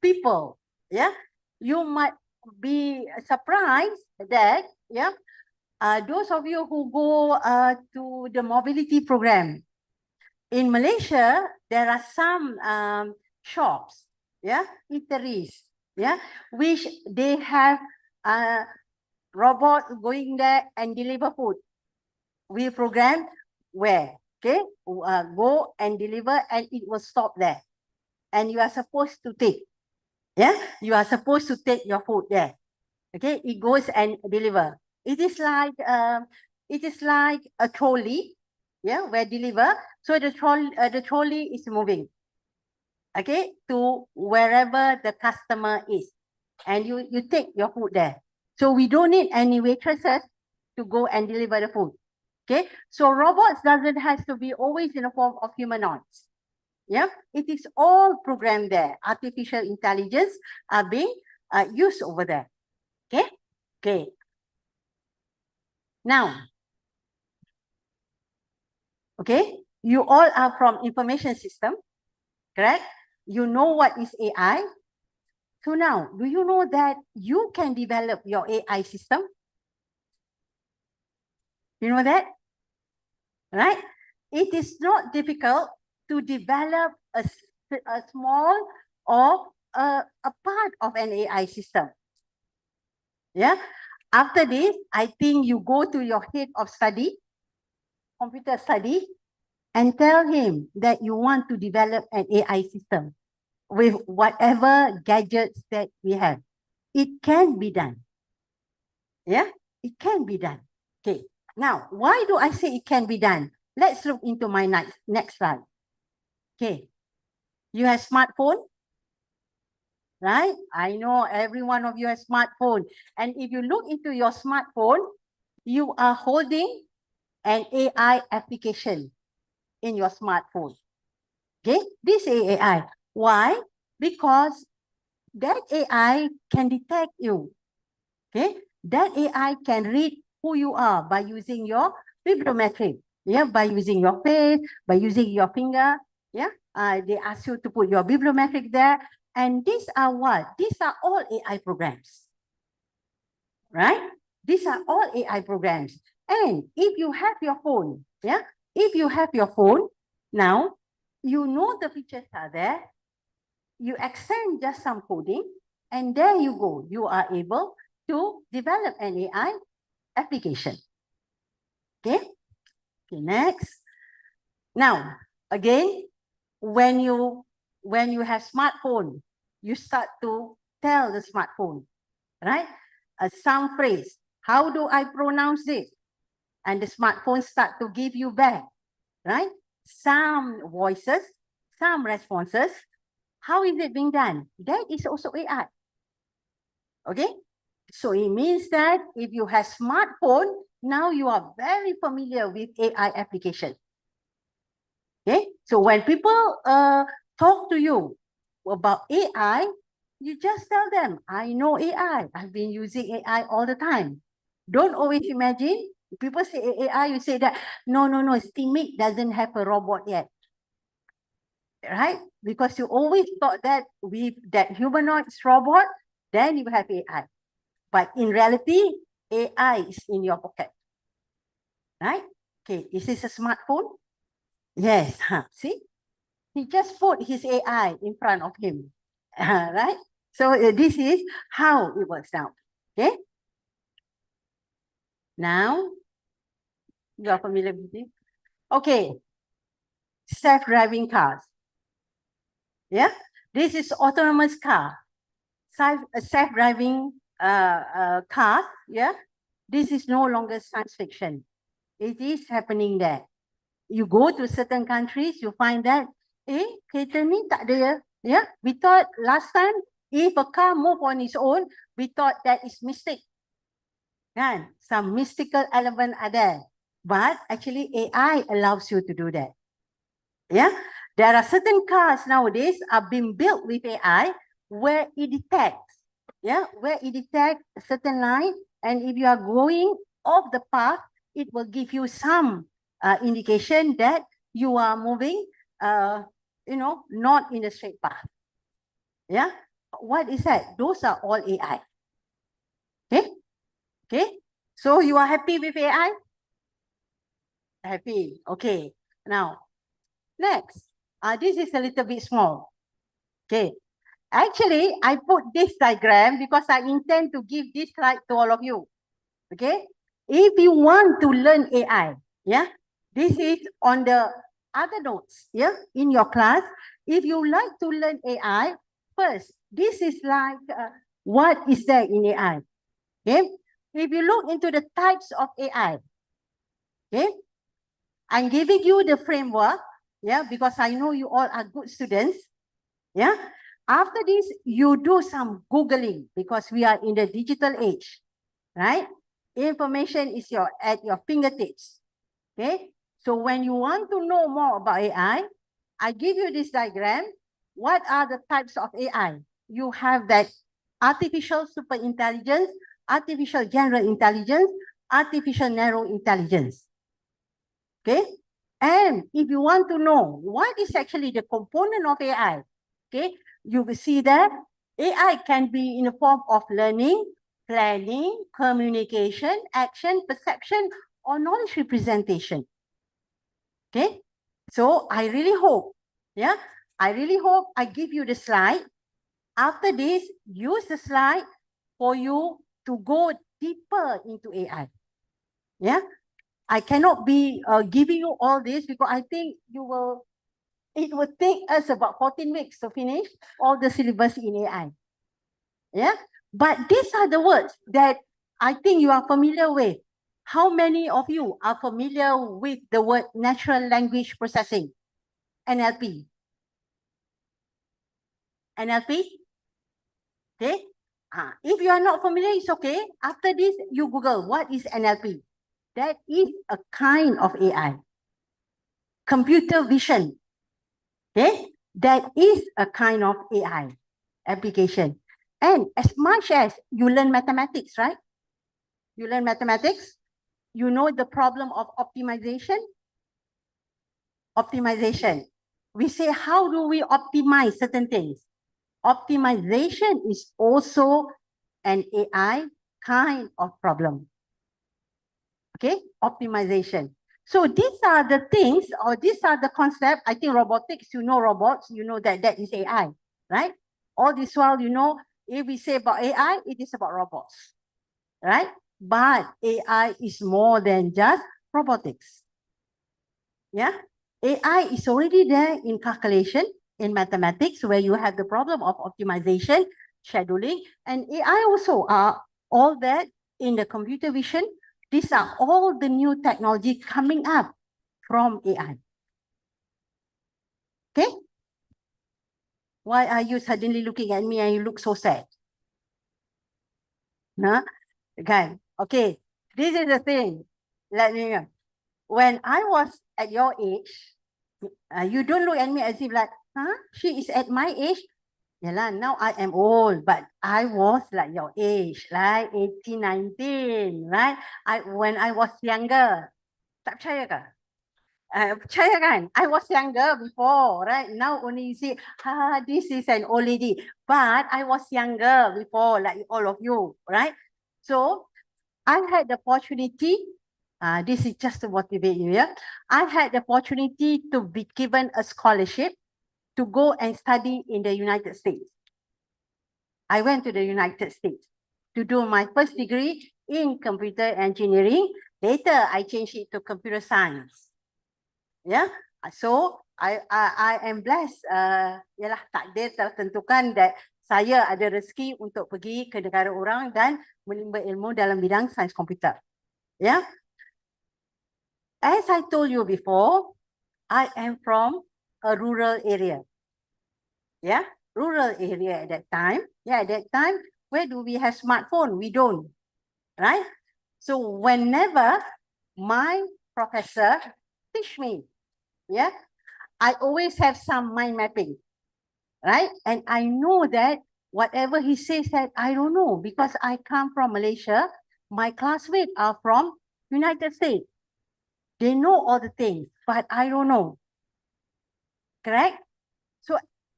people. Yeah, you might be surprised that, yeah, those of you who go to the mobility program in Malaysia, there are some shops, yeah, eateries, yeah, which they have robots going there and deliver food. We program where, okay, go and deliver and it will stop there. And you are supposed to take, yeah, you are supposed to take your food there. Okay, it goes and deliver. It is like a trolley, yeah, where deliver. So the trolley is moving, okay, to wherever the customer is, and you take your food there. So we don't need any waitresses to go and deliver the food. Okay, so robots doesn't have to be always in the form of humanoids. Yeah, it is all programmed there. Artificial intelligence are being used over there. Okay, okay. Now, okay, you all are from information system, correct? You know what is AI. So now, do you know that you can develop your AI system? You know that? Right? It is not difficult to develop a small or a part of an AI system. Yeah. After this, I think you go to your head of study, computer study, and tell him that you want to develop an AI system. with whatever gadgets that we have. It can be done. Yeah, it can be done. Okay, now, why do I say it can be done? Let's look into my next slide. Okay, you have smartphone, right? I know every one of you has smartphone. And if you look into your smartphone, you are holding an AI application in your smartphone. Okay, this AI. Why? Because that AI can detect you. Okay, that AI can read who you are by using your bibliometric. Yeah, by using your face, by using your finger. Yeah, they ask you to put your bibliometric there. And these are what? These are all AI programs. Right? These are all AI programs. And if you have your phone, yeah, if you have your phone, now you know the features are there. You accent just some coding, and there you go. You are able to develop an AI application. Okay. Okay. Next. Now, again, when you have smartphone, you start to tell the smartphone, right? Some phrase. How do I pronounce this? And the smartphone start to give you back, right? Some voices, some responses. How is it being done? That is also AI. Okay? So it means that if you have smartphone, now you are very familiar with AI application. Okay? So when people talk to you about AI, you just tell them, I know AI. I've been using AI all the time. Don't always imagine. People say AI, you say that, no, Steamit doesn't have a robot yet. Right? Because you always thought that with that humanoid robot, then you have AI. But in reality, AI is in your pocket. Right? Okay, is this a smartphone? Yes, see? He just put his AI in front of him. Right? So this is how it works now. Okay? Now, you are familiar with it? Okay. Self-driving cars. Yeah? This is autonomous car. Self-driving car. Yeah? This is no longer science fiction. It is happening there. You go to certain countries, you find that, kereta ni tak ada. Yeah? We thought last time, if a car move on its own, we thought that is mystic. Kan? Some mystical element are there. But actually AI allows you to do that. Yeah, there are certain cars nowadays are being built with AI where it detects, where it detects a certain line, and if you are going off the path, it will give you some indication that you are moving, not in a straight path. Yeah, what is that? Those are all AI. Okay, okay. So you are happy with AI? Happy. Okay. Now, next. This is a little bit small. Okay. Actually, I put this diagram because I intend to give this slide to all of you. Okay. If you want to learn AI, this is on the other notes, in your class. If you like to learn AI, first, this is like what is there in AI. Okay. If you look into the types of AI, okay, I'm giving you the framework, because I know you all are good students. Yeah. After this, you do some Googling because we are in the digital age, right? Information is at your fingertips. Okay. So when you want to know more about AI, I give you this diagram. What are the types of AI? You have that artificial super intelligence, artificial general intelligence, artificial narrow intelligence. Okay. And if you want to know what is actually the component of AI, okay, you will see that AI can be in the form of learning, planning, communication, action, perception, or knowledge representation. Okay. So I really hope, I give you the slide. After this, use the slide for you to go deeper into AI. Yeah. I cannot be giving you all this because I think you will it would take us about 14 weeks to finish all the syllabus in AI. Yeah, but these are the words that I think you are familiar with. How many of you are familiar with the word natural language processing, NLP? NLP? Okay. If you are not familiar, it's okay. After this, you Google what is NLP. That is a kind of AI. Computer vision. Okay. That is a kind of AI application. And as much as you learn mathematics, right? You learn mathematics, you know the problem of optimization. Optimization. We say, how do we optimize certain things? Optimization is also an AI kind of problem. Okay, optimization. So these are the things, or these are the concepts. I think robotics, you know robots, you know that that is AI, right? All this while, you know, if we say about AI, it is about robots, right? But AI is more than just robotics. Yeah, AI is already there in calculation, in mathematics, where you have the problem of optimization, scheduling, and AI also are all that in the computer vision. These are all the new technology coming up from AI. Okay? Why are you suddenly looking at me and you look so sad? Nah? Okay. Okay. This is the thing. Let me know. When I was at your age, you don't look at me as if like, huh? She is at my age. Yalah, now I am old, but I was like your age, like 18, 19, right? When I was younger. Tak percaya ke? Percaya kan? I was younger before, right? Now only you see, this is an old lady. But I was younger before, like all of you, right? So I had the opportunity, this is just to motivate you, yeah? I had the opportunity to be given a scholarship to go and study in the United States. I went to the United States to do my first degree in computer engineering. Later, I changed it to computer science. Yeah, so I am blessed. Yalah, takdir telah tentukan that saya ada rezeki untuk pergi ke negara orang dan menimba ilmu dalam bidang sains komputer. Yeah. As I told you before, I am from a rural area. Yeah, rural area at that time. Yeah, at that time, where do we have smartphone? We don't, right? So whenever my professor teach me, yeah, I always have some mind mapping, right? And I know that whatever he says that I don't know because I come from Malaysia. My classmates are from United States. They know all the things, but I don't know. Correct? So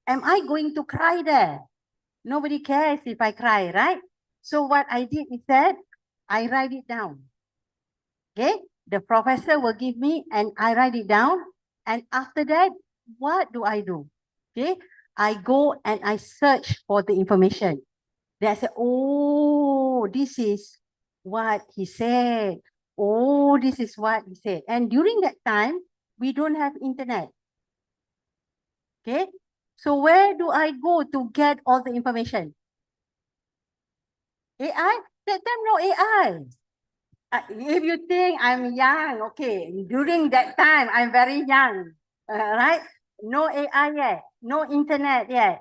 am I going to cry there? Nobody cares if I cry, right? So what I did is that I write it down. Okay? The professor will give me and I write it down. And after that, what do? Okay? I go and I search for the information. Then I say, oh, this is what he said. Oh, this is what he said. And during that time, we don't have internet. Okay? So where do I go to get all the information? AI? That time no AI. If you think I'm young, okay, during that time, I'm very young, right? No AI yet, no internet yet.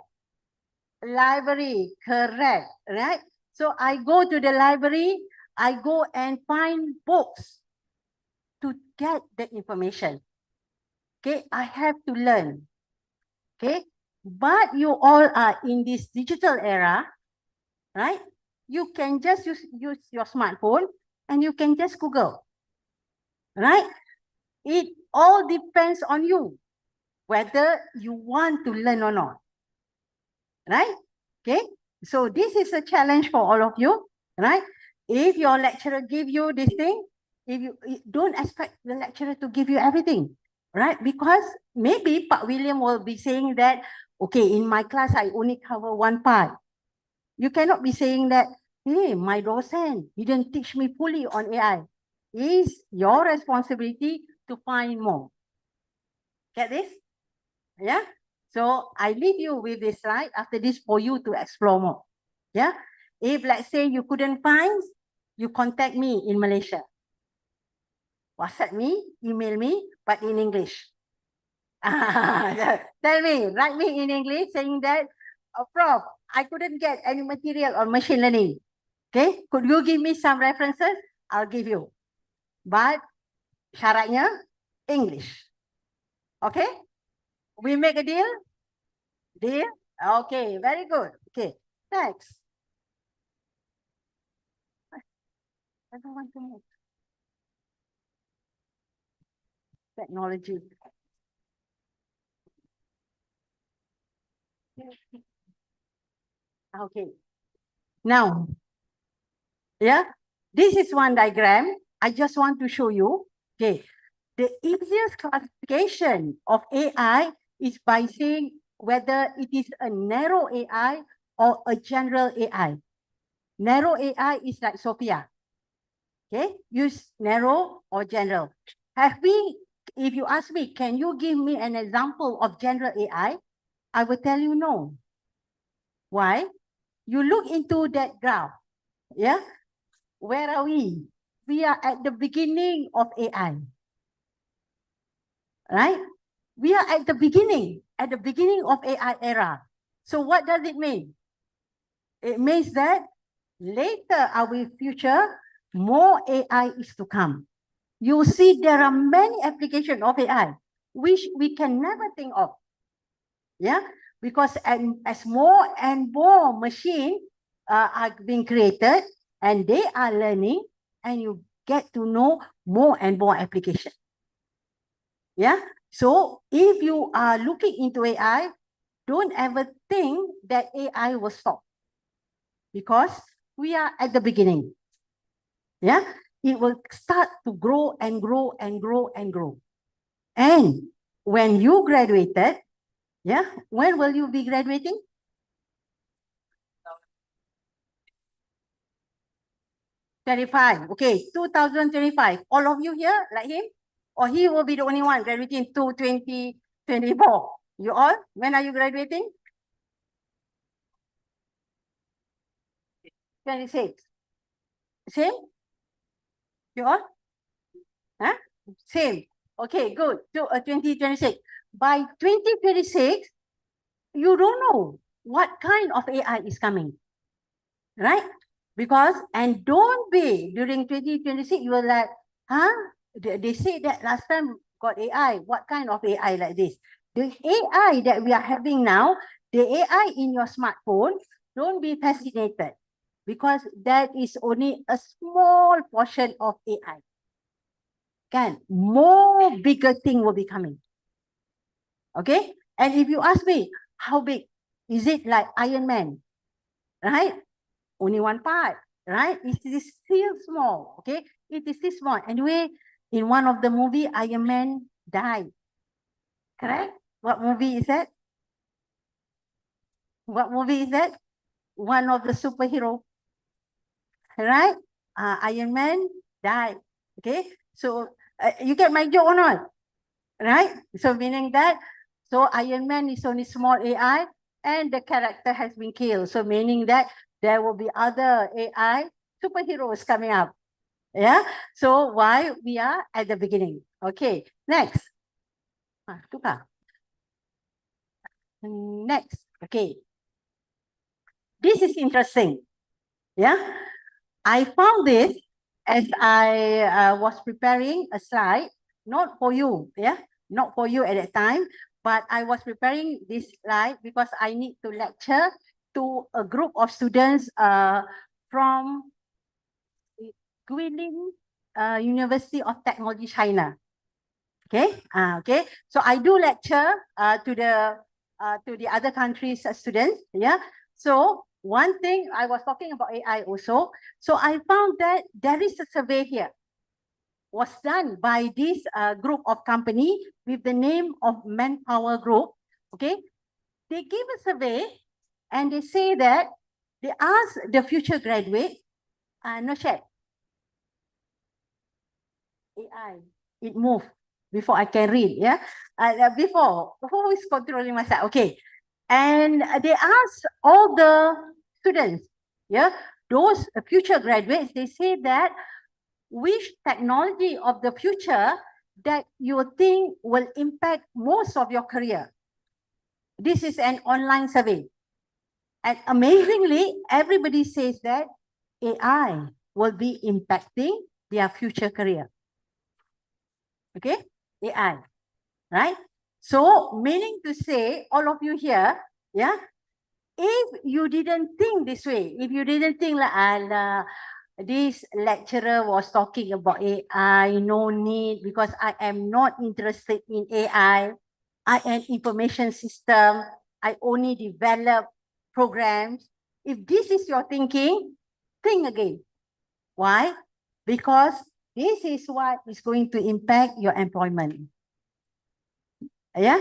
Library, correct, right? So I go to the library, I go and find books to get the information. Okay, I have to learn. Okay, but you all are in this digital era, right? You can just use your smartphone and you can just Google, right? It all depends on you, whether you want to learn or not, right? Okay, so this is a challenge for all of you, right? If your lecturer give you this thing, if you don't expect the lecturer to give you everything, right? Because maybe Pak William will be saying that, okay, in my class, I only cover one part. You cannot be saying that, hey, my docent didn't teach me fully on AI. It's your responsibility to find more. Get this? Yeah. So I leave you with this slide after this for you to explore more. Yeah. If let's say you couldn't find, you contact me in Malaysia. WhatsApp me, email me, but in English. Tell me, write me in English saying that, Prof, I couldn't get any material on machine learning. Okay, could you give me some references? I'll give you. But syaratnya English. Okay, we make a deal? Deal? Okay, very good. Okay, thanks. I don't want to move. Technology. Okay. Now, yeah, this is one diagram. I just want to show you. Okay, the easiest classification of AI is by saying whether it is a narrow AI or a general AI. Narrow AI is like Sophia. Okay, use narrow or general. Have we, if you ask me, can you give me an example of general AI? I will tell you no. Why? You look into that graph. Yeah, where are we? We are at the beginning of AI. Right? We are at the beginning of AI era. So what does it mean? It means that later our future, more AI is to come. You see, there are many applications of AI which we can never think of. Yeah, because as more and more machines are being created and they are learning, and you get to know more and more applications. Yeah, so if you are looking into AI, don't ever think that AI will stop, because we are at the beginning. Yeah, it will start to grow and grow and grow and grow. And when you graduated, yeah, when will you be graduating? '25. Okay, 2025. All of you here like him? Or he will be the only one graduating to 2024? You all? When are you graduating? 26. Same? You all? Huh? Same. Okay, good. So 2026. By 2026, you don't know what kind of AI is coming. Right? Because, and don't be during 2026, you were like, huh? They say that last time got AI. What kind of AI like this? The AI that we are having now, the AI in your smartphone, don't be fascinated, because that is only a small portion of AI. Can more bigger thing will be coming. Okay? And if you ask me, how big? Is it like Iron Man? Right? Only one part, right? It is still small, okay? It is still small. Anyway, in one of the movie, Iron Man died. Correct? What movie is that? What movie is that? One of the superhero, right? Iron Man died. Okay, so you get my joke or not? Right? So meaning that, so Iron Man is only small AI and the character has been killed. So meaning that there will be other AI superheroes coming up. Yeah. So why we are at the beginning? Okay. Next. Tukar. Next. Okay. This is interesting. Yeah. I found this as I was preparing a slide, not for you. Yeah. Not for you at that time, but I was preparing this slide because I need to lecture to a group of students from Guilin University of Technology, China. Okay, okay. So I do lecture to the other countries' students. Yeah. So one thing I was talking about AI also. So I found that there is a survey here, was done by this group of company with the name of Manpower Group. Okay, they give a survey and they say that they ask the future graduate, no chat. AI, it moved. before I can read, yeah. Before who is controlling myself? Okay, and they asked all the students, yeah, those future graduates. They say that which technology of the future that you think will impact most of your career. This is an online survey, and amazingly, everybody says that AI will be impacting their future career. Okay, AI, right? So, meaning to say, all of you here, yeah, if you didn't think this way, if you didn't think like, Allah, this lecturer was talking about AI, no need, because I am not interested in AI. I am information system. I only develop programs. If this is your thinking, think again. Why? Because this is what is going to impact your employment. Yeah?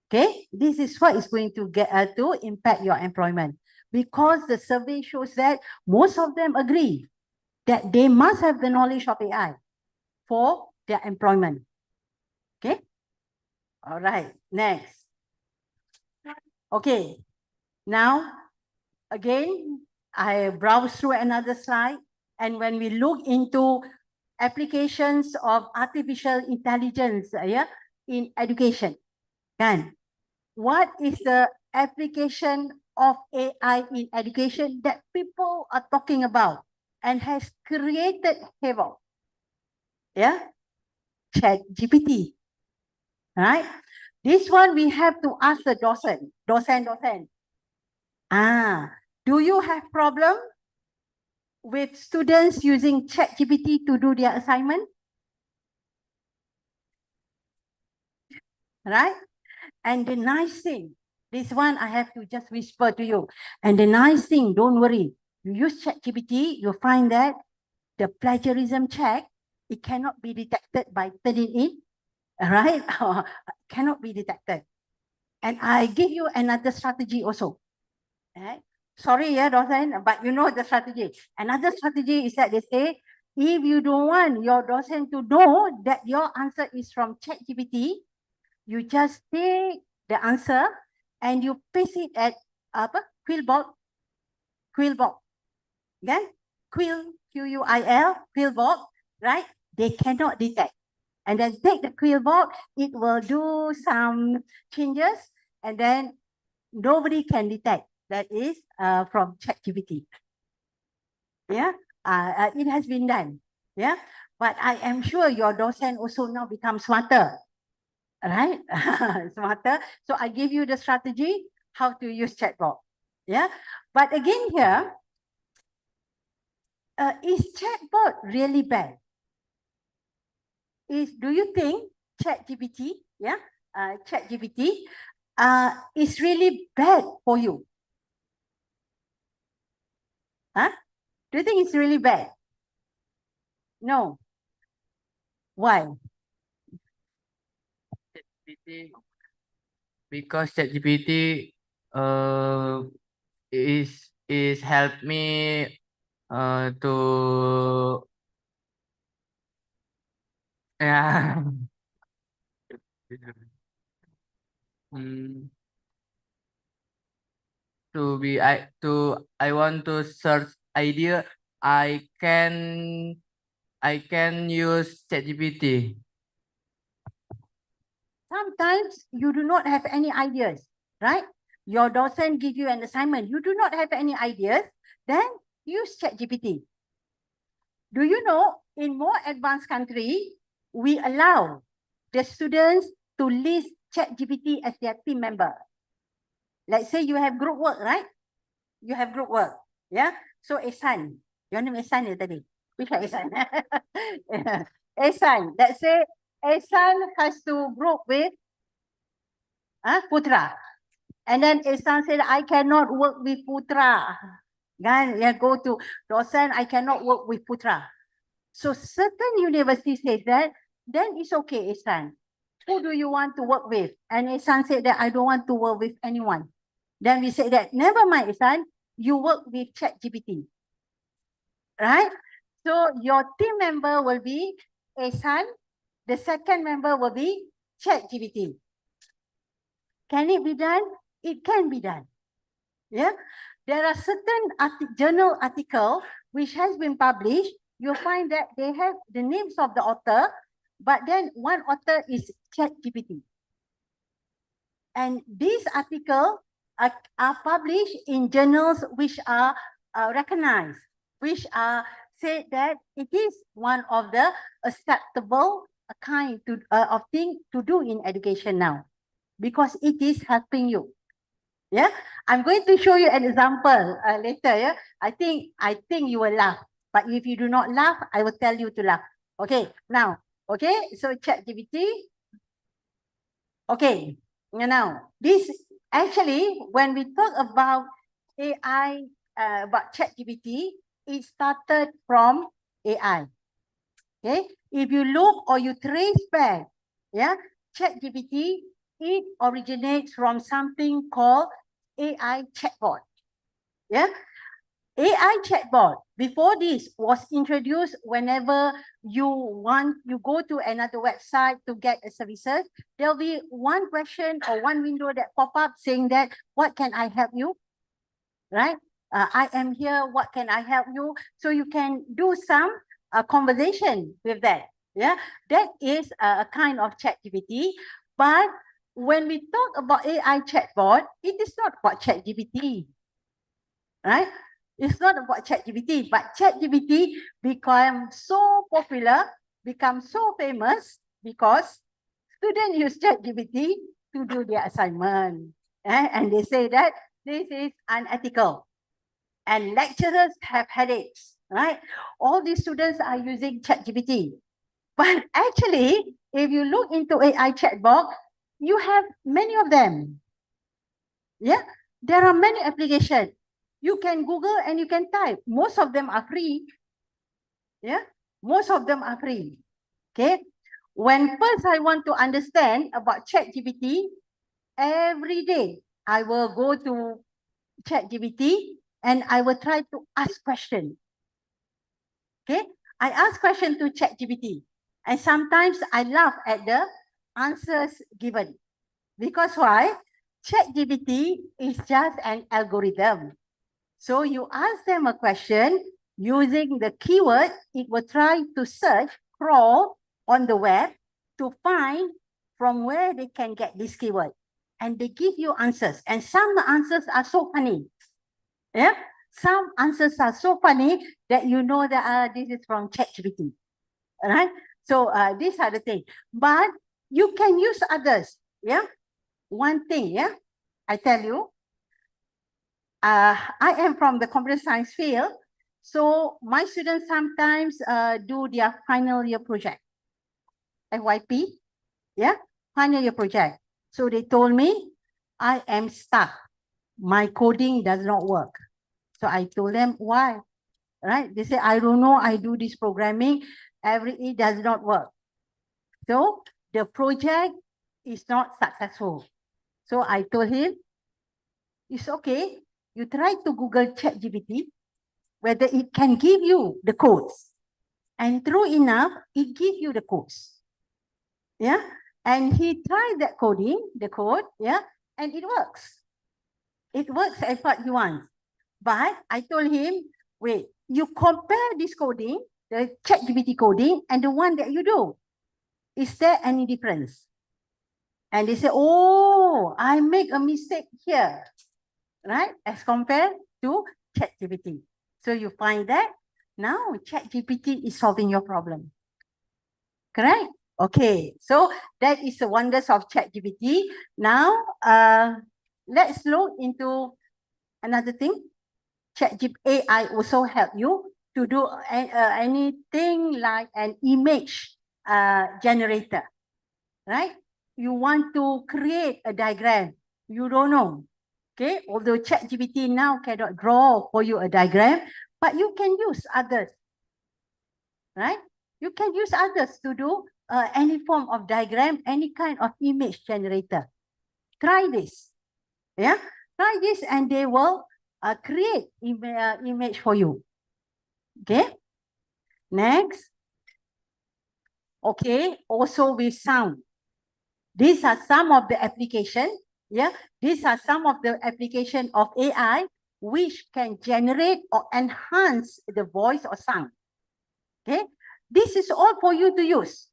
Okay? This is what is going to get to impact your employment. Because the survey shows that most of them agree that they must have the knowledge of AI for their employment. Okay? All right, next. Okay, now, again, I browse through another slide, and when we look into applications of artificial intelligence in education, kan? What is the application of AI in education that people are talking about and has created havoc? Yeah, ChatGPT, right? This one we have to ask the docent. Do you have problem with students using ChatGPT to do their assignment? Right? And the nice thing, this one I have to just whisper to you. And the nice thing, don't worry. You use ChatGPT, you find that the plagiarism check, it cannot be detected by turning in, right? Cannot be detected. And I give you another strategy also. Right? Sorry, yeah, docent, but you know the strategy. Another strategy is that they say, if you don't want your docent to know that your answer is from ChatGPT, you just take the answer and you paste it at Quillbot, okay? Quil, Quillbot, right? They cannot detect. And then take the Quillbot, it will do some changes, and then nobody can detect that is from ChatGPT. Yeah, it has been done. Yeah, but I am sure your docent also now become smarter, right? Smarter. So I give you the strategy how to use chatbot. Yeah, but again here, is chatbot really bad? Do you think ChatGPT, ChatGPT, is really bad for you? Huh? Do you think it's really bad? No. Why? ChatGPT, because ChatGPT is help me to yeah Hmm, I want to search idea. I can use ChatGPT. Sometimes you do not have any ideas, right? Your docent give you an assignment. You do not have any ideas, then use ChatGPT. Do you know, in more advanced country, we allow the students to list ChatGPT as their team member. Let's say you have group work, right? You have group work, yeah? So Ehsan, your name Ehsan ya tadi? Which one Ehsan? Ehsan, let's say Ehsan has to group with Putra. And then Ehsan said, I cannot work with Putra. Then you go to docent, I cannot work with Putra. So certain universities say that, then it's okay, Ehsan. Who do you want to work with? And Ehsan said that I don't want to work with anyone. Then we say that, never mind, Ehsan, you work with ChatGPT. Right? So your team member will be Ehsan, The second member will be ChatGPT. Can it be done? It can be done. Yeah. There are certain journal article which has been published. You'll find that they have the names of the author, but then one author is ChatGPT. And these articles are published in journals which are recognized, which are said that it is one of the acceptable kind of thing to do in education now, because it is helping you. Yeah, I'm going to show you an example later. Yeah, I think you will laugh, but if you do not laugh, I will tell you to laugh. Okay, now, okay, so ChatGPT. Okay, now this actually, when we talk about AI, about ChatGPT, it started from AI. Okay, if you look or you trace back, yeah, ChatGPT, it originates from something called AI chatbot. Yeah, AI chatbot before this was introduced whenever you go to another website to get a services, there'll be one question or one window that pop up saying that, what can I help you? Right? I am here, what can I help you? So you can do some conversation with that. Yeah, that is a kind of ChatGPT. But when we talk about AI chatbot, it is not about ChatGPT, right? It's not about ChatGPT, but ChatGPT become so popular, become so famous because students use ChatGPT to do their assignment. And they say that this is unethical. And lecturers have headaches, right? All these students are using ChatGPT. But actually, if you look into AI chatbot, you have many of them. Yeah, there are many applications. You can Google and you can type. Most of them are free. Yeah, most of them are free. Okay. When first I want to understand about ChatGPT, every day I will go to ChatGPT and I will try to ask questions. Okay, I ask questions to ChatGPT, and sometimes I laugh at the answers given. Because why? ChatGPT is just an algorithm. So you ask them a question using the keyword, it will try to search, crawl on the web to find from where they can get this keyword. And they give you answers. And some answers are so funny. Yeah, some answers are so funny that you know that this is from ChatGPT. Right? So these are the things. But you can use others. Yeah. One thing, yeah, I tell you, I am from the computer science field. So my students sometimes do their final year project, FYP, yeah, final year project. So they told me, I am stuck. My coding does not work. So I told them, why? Right? They say, I don't know, I do this programming, it does not work. So the project is not successful. So I told him, it's okay. You try to Google ChatGPT, whether it can give you the codes. And true enough, it gives you the codes. Yeah. And he tried that the code, yeah, and it works. It works as what he wants. But I told him, wait, you compare this coding, the ChatGPT coding, and the one that you do. Is there any difference? And they say, oh, I make a mistake here, right? As compared to ChatGPT. So you find that now ChatGPT is solving your problem. Correct? Okay, so that is the wonders of ChatGPT. Now, let's look into another thing. ChatGPT AI also help you to do anything like an image generator, right? You want to create a diagram, you don't know. Okay, although ChatGPT now cannot draw for you a diagram, but you can use others, right? You can use others to do any form of diagram, any kind of image generator. Try this, yeah? Try this and they will create image for you. Okay, next. Okay, also with sound. These are some of the application. Yeah, these are some of the application of AI which can generate or enhance the voice or sound. Okay, this is all for you to use.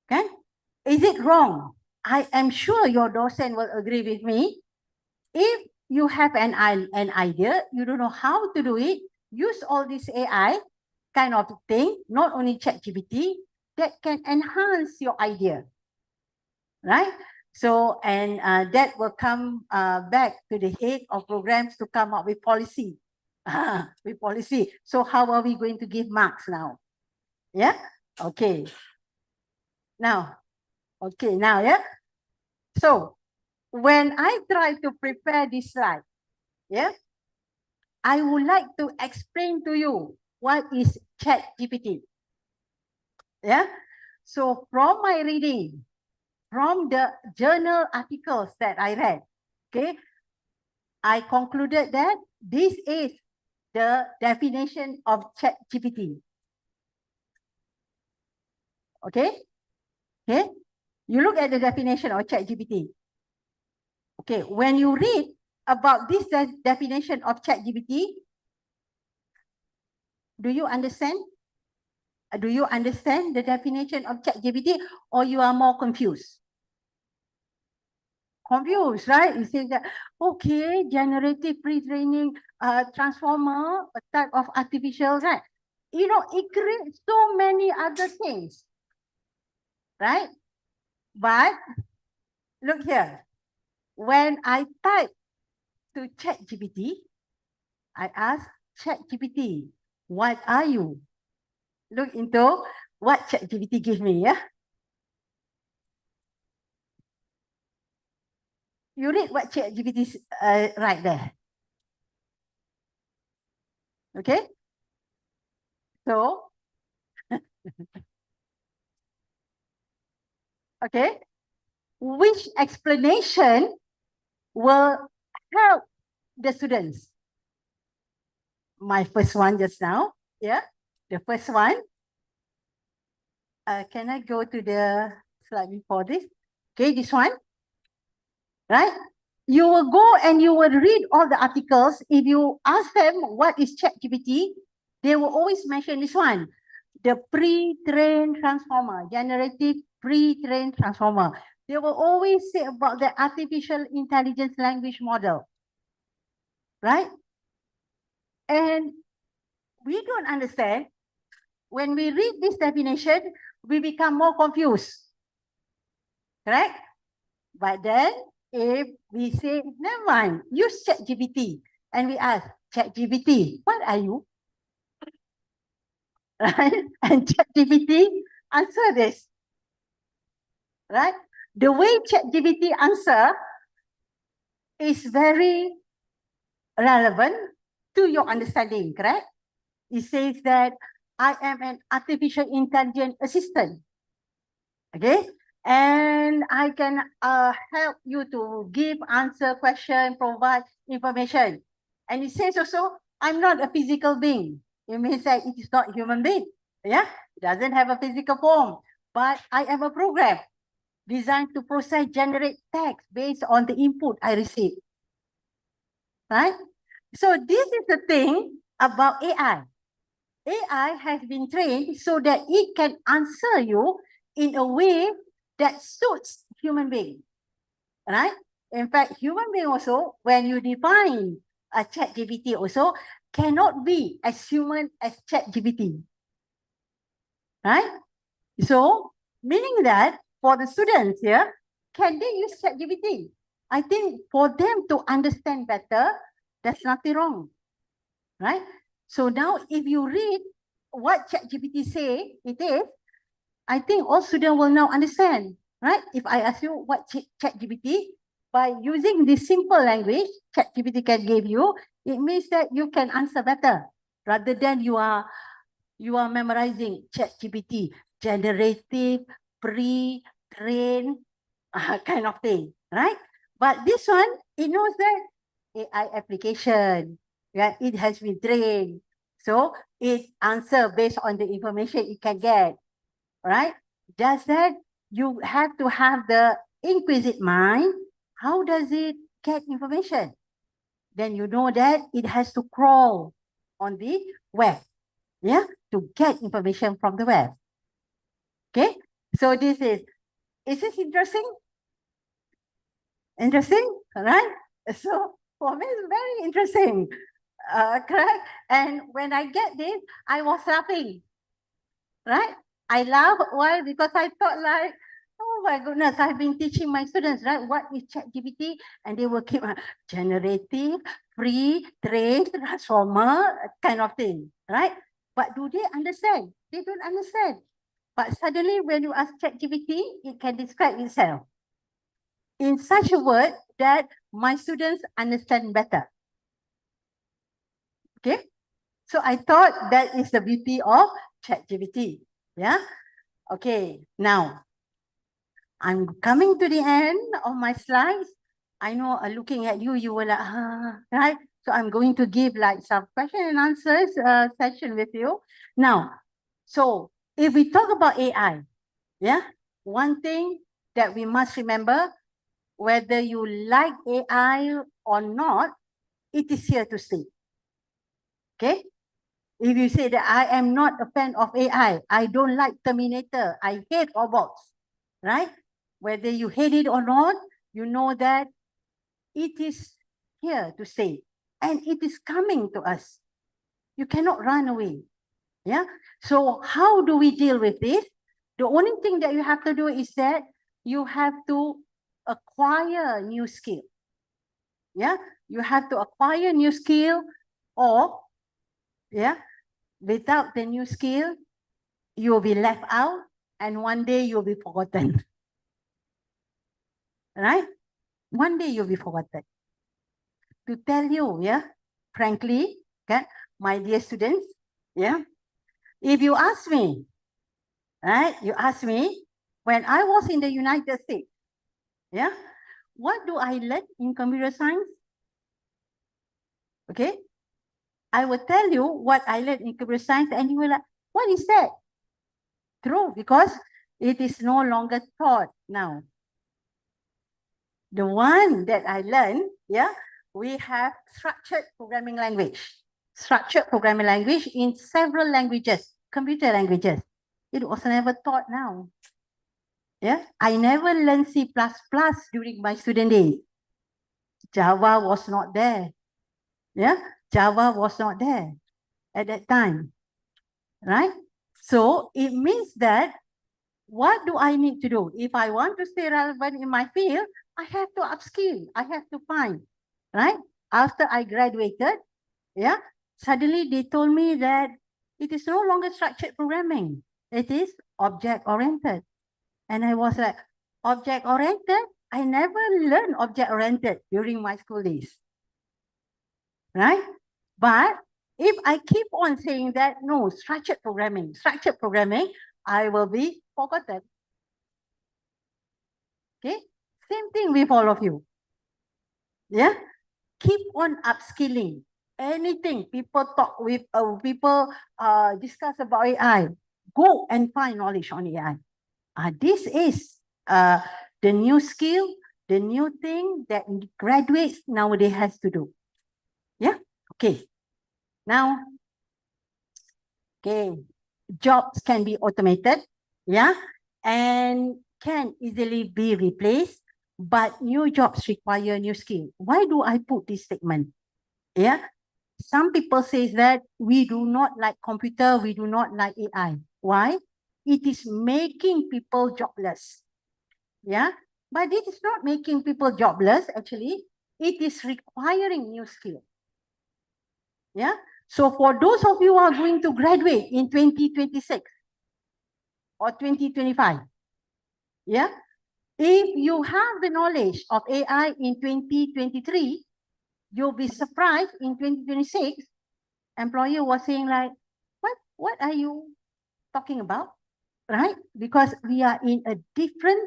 Okay, is it wrong? I am sure your docent will agree with me. If you have an idea, you don't know how to do it, use all this AI kind of thing, not only ChatGPT, that can enhance your idea, right? So, and that will come back to the head of programs to come up with policy, with policy. So how are we going to give marks now? Yeah, okay. Now, yeah. So, when I try to prepare this slide, yeah, I would like to explain to you what is ChatGPT. Yeah. So from my reading, from the journal articles that I read, okay, I concluded that this is the definition of ChatGPT. Okay. Okay. You look at the definition of ChatGPT. Okay. When you read about this definition of ChatGPT, do you understand? Do you understand the definition of ChatGPT, or you are more confused? Confused, right? You say that, okay, generative pre-training transformer, a type of artificial, right? You know, it creates so many other things, right? But look here, when I type to ChatGPT, I ask ChatGPT, what are you? Look into what ChatGPT give me, yeah? You read what ChatGPT is right there. Okay? So, okay, which explanation will help the students? My first one just now, yeah, the first one. Can I go to the slide before this? Okay, this one, right? You will go and you will read all the articles. If you ask them what is ChatGPT, they will always mention this one, the pre-trained transformer, generative pre-trained transformer. They will always say about the artificial intelligence language model, right? And we don't understand. When we read this definition, we become more confused, correct? But then if we say, never mind, use ChatGPT, and we ask, ChatGPT, what are you? Right? And ChatGPT answer this, right? The way ChatGPT answer is very relevant to your understanding, correct? It says that I am an artificial intelligence assistant, okay? And I can help you to give answer question, provide information. And it says also, I'm not a physical being. It means that it is not human being. Yeah, it doesn't have a physical form, but I am a program designed to process, generate text based on the input I receive. Right? So this is the thing about AI. AI has been trained so that it can answer you in a way that suits human being, right? In fact, human being also, when you define a ChatGPT also, cannot be as human as ChatGPT, right? So, meaning that for the students here, can they use ChatGPT? I think for them to understand better, there's nothing wrong, right? So now if you read what ChatGPT say it is, I think all students will now understand, right? If I ask you what ChatGPT, by using this simple language ChatGPT can give you, it means that you can answer better rather than you are memorizing ChatGPT, generative, pre-trained kind of thing, right? But this one, it knows that AI application, yeah, it has been trained. So it answer based on the information it can get, right? Just that you have to have the inquisitive mind. How does it get information? Then you know that it has to crawl on the web, yeah, to get information from the web. Okay, so is this interesting? Interesting, right? So for me, it's very interesting, correct? And when I get this, I was laughing, right? I laugh. Why? Because I thought like, oh my goodness, I've been teaching my students, right? What is ChatGPT? And they will keep generative, pre-trained, transformer, kind of thing, right? But do they understand? They don't understand. But suddenly when you ask ChatGPT, it can describe itself in such a word that my students understand better. Okay? So I thought that is the beauty of ChatGPT. Yeah? Okay, now I'm coming to the end of my slides. I know looking at you, you were like, right? So I'm going to give like some question and answers session with you. Now, so if we talk about AI, yeah, one thing that we must remember, whether you like AI or not, it is here to stay. Okay? If you say that I am not a fan of AI, I don't like Terminator, I hate robots, right? Whether you hate it or not, you know that it is here to stay and it is coming to us. You cannot run away. Yeah. So how do we deal with this? The only thing that you have to do is that you have to acquire new skill. Yeah. You have to acquire new skill, or yeah, without the new skill, you will be left out and one day you'll be forgotten. Right? One day you'll be forgotten. To tell you, yeah, frankly, okay, my dear students, yeah, if you ask me, right, you ask me, when I was in the United States, yeah, what do I learn in computer science? Okay, I will tell you what I learned in computer science and you will like, what is that? True, because it is no longer taught now. The one that I learned, yeah, we have structured programming language. Structured programming language in several languages, computer languages. It was never taught now. Yeah, I never learned C++ during my student days. Java was not there. Yeah, Java was not there at that time, right? So it means that what do I need to do? If I want to stay relevant in my field, I have to upskill. I have to find, right? After I graduated, yeah, suddenly they told me that it is no longer structured programming. It is object-oriented. And I was like, object-oriented? I never learned object-oriented during my school days, right? But if I keep on saying that, no, structured programming, I will be forgotten. Okay, same thing with all of you. Yeah, keep on upskilling. Anything people talk with, people discuss about AI, go and find knowledge on AI. This is the new skill, the new thing that graduates nowadays has to do. Yeah, okay. Now, okay, jobs can be automated, yeah, and can easily be replaced, but new jobs require new skill. Why do I put this statement? Yeah, some people say that we do not like computer, we do not like AI. Why? It is making people jobless. Yeah, but it is not making people jobless, actually. It is requiring new skill. Yeah, so for those of you who are going to graduate in 2026 or 2025, yeah, if you have the knowledge of AI in 2023, you'll be surprised in 2026, employer was saying like, what are you talking about, right? Because we are in a different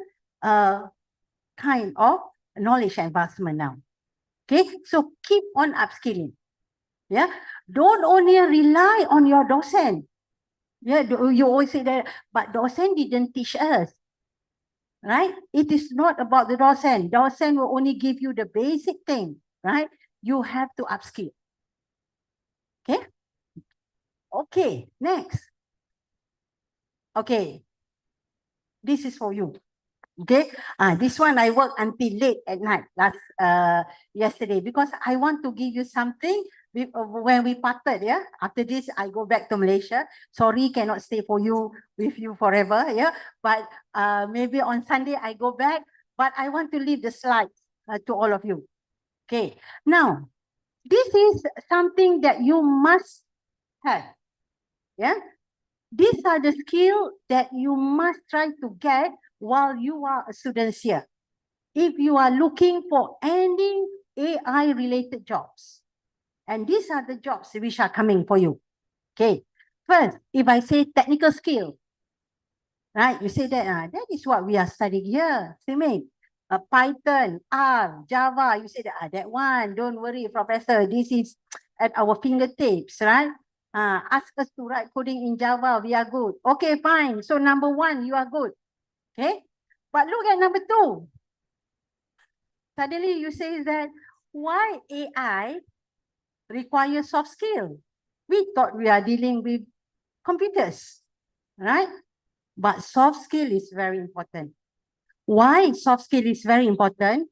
kind of knowledge advancement now. Okay, so keep on upskilling. Yeah, don't only rely on your docent. Yeah, you always say that, but docent didn't teach us, right? It is not about the docent. Docent will only give you the basic thing, right? You have to upskill. Okay? Okay, next. Okay, this is for you. Okay, this one I worked until late at night yesterday because I want to give you something when we parted. Yeah, after this I go back to Malaysia. Sorry, cannot stay with you forever. Yeah, but maybe on Sunday I go back. But I want to leave the slides to all of you. Okay, now this is something that you must have. Yeah, these are the skills that you must try to get while you are a student here. If you are looking for any AI related jobs, and these are the jobs which are coming for you. Okay, first, if I say technical skill, right, you say that that is what we are studying here, Simei. Python, R, Java, you say that one, don't worry, Professor, this is at our fingertips, right? Ask us to write coding in Java, we are good. Okay, fine. So number one, you are good. Okay, but look at number two. Suddenly you say that why AI requires soft skill? We thought we are dealing with computers, right? But soft skill is very important. Why soft skill is very important?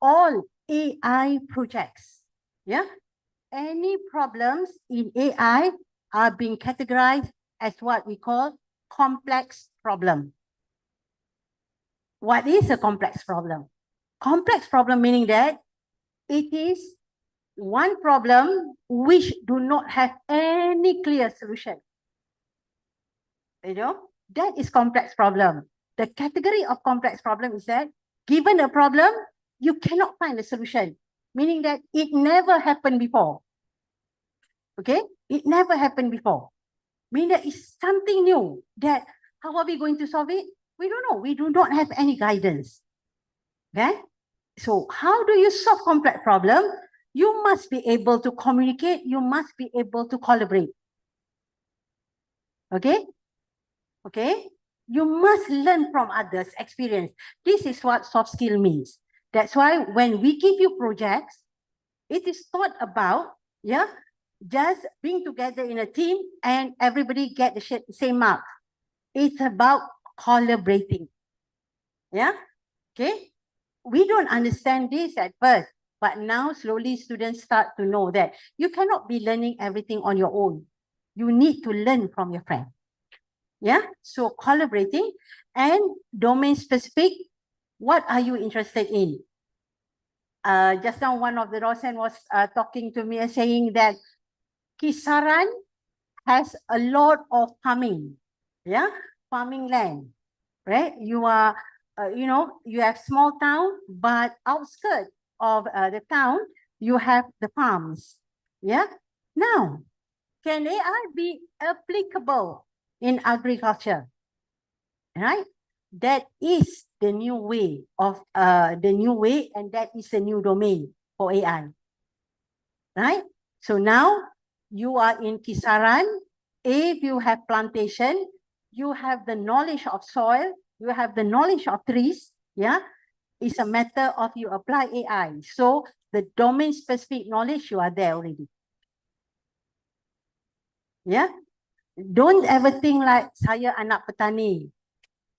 All AI projects, yeah? Any problems in AI are being categorized as what we call complex problem. What is a complex problem? Complex problem meaning that it is one problem which do not have any clear solution. You know, that is complex problem. The category of complex problem is that given a problem, you cannot find a solution, meaning that it never happened before. Okay, it never happened before. Meaning that it's something new that how are we going to solve it? We don't know. We do not have any guidance. Okay, so how do you solve complex problem? You must be able to communicate. You must be able to collaborate. Okay? Okay? You must learn from others' experience. This is what soft skill means. That's why when we give you projects, it is not about, yeah, just being together in a team and everybody get the same mark. It's about collaborating. Yeah? Okay? We don't understand this at first, but now slowly students start to know that you cannot be learning everything on your own. You need to learn from your friend. Yeah, so collaborating and domain specific. What are you interested in? Just now one of the docent was talking to me and saying that Kisaran has a lot of farming. Yeah, farming land, right? You are, you have small town, but outskirts of the town, you have the farms. Yeah. Now, can AI be applicable in agriculture? Right? That is the new way and that is the new domain for AI. Right? So now you are in Kisaran. If you have plantation, you have the knowledge of soil, you have the knowledge of trees. Yeah, it's a matter of you apply AI. So the domain specific knowledge, you are there already. Yeah, don't ever think like saya anak petani.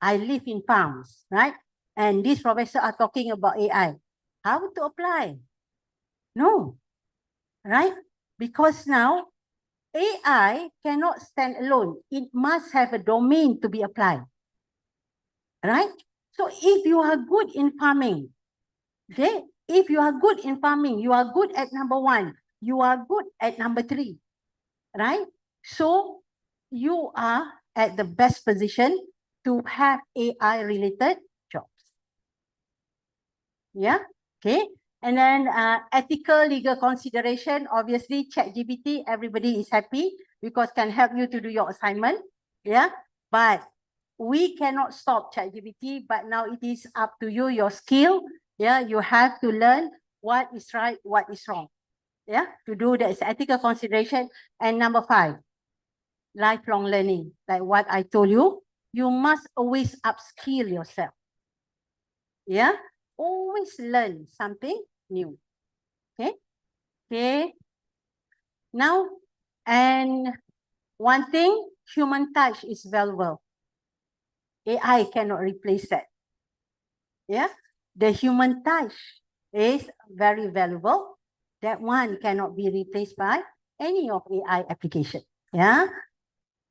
I live in farms, right? And these professors are talking about AI. How to apply? No, right? Because now AI cannot stand alone. It must have a domain to be applied, right? So if you are good in farming, okay? If you are good in farming, you are good at number one, you are good at number three, right? So you are at the best position to have AI related jobs. Yeah, okay. And then ethical legal consideration, obviously ChatGPT, everybody is happy because can help you to do your assignment. Yeah, but we cannot stop ChatGPT, but now it is up to you, your skill. Yeah, you have to learn what is right, what is wrong. Yeah, to do that is ethical consideration. And number 5, lifelong learning. Like what I told you, you must always upskill yourself. Yeah, always learn something new. Okay, okay. Now, and one thing, human touch is valuable. AI cannot replace that. Yeah, the human touch is very valuable. That one cannot be replaced by any of AI application. Yeah.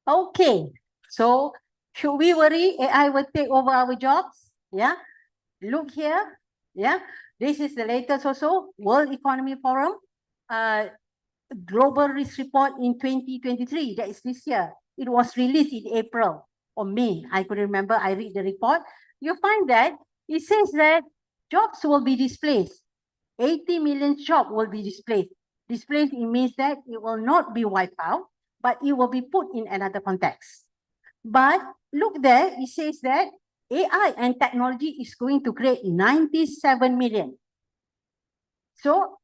Okay. So should we worry AI will take over our jobs? Yeah. Look here. Yeah. This is the latest also World Economic Forum Global Risk Report in 2023. That is this year. It was released in April or May. I could remember. I read the report. You find that it says that jobs will be displaced. 80 million jobs will be displaced. Displaced, it means that it will not be wiped out, but it will be put in another context. But look there, it says that AI and technology is going to create 97 million. So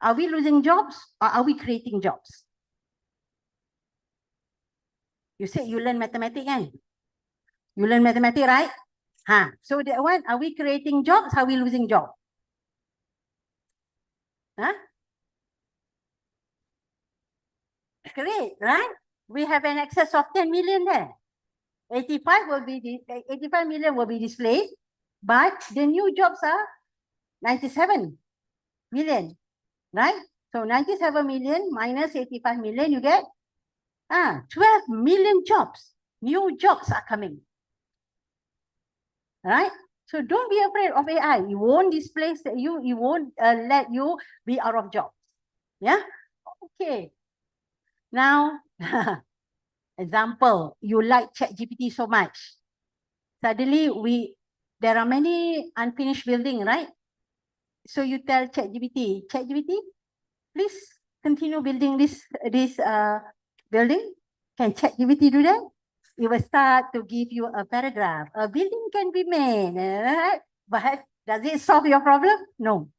are we losing jobs or are we creating jobs? You said you learn mathematics, kan? You learn mathematics, right? So that one, are we creating jobs? Are we losing jobs? Great, right? We have an excess of 10 million there. 85 million will be displaced, but the new jobs are 97 million, right? So 97 million minus 85 million, you get 12 million jobs. New jobs are coming, right? So don't be afraid of AI. It won't displace you. It won't let you be out of jobs. Yeah. Okay. Now, example, you like ChatGPT so much. Suddenly, there are many unfinished building, right? So you tell ChatGPT, please continue building this building. Can ChatGPT do that? It will start to give you a paragraph. A building can be made, right? But does it solve your problem? No,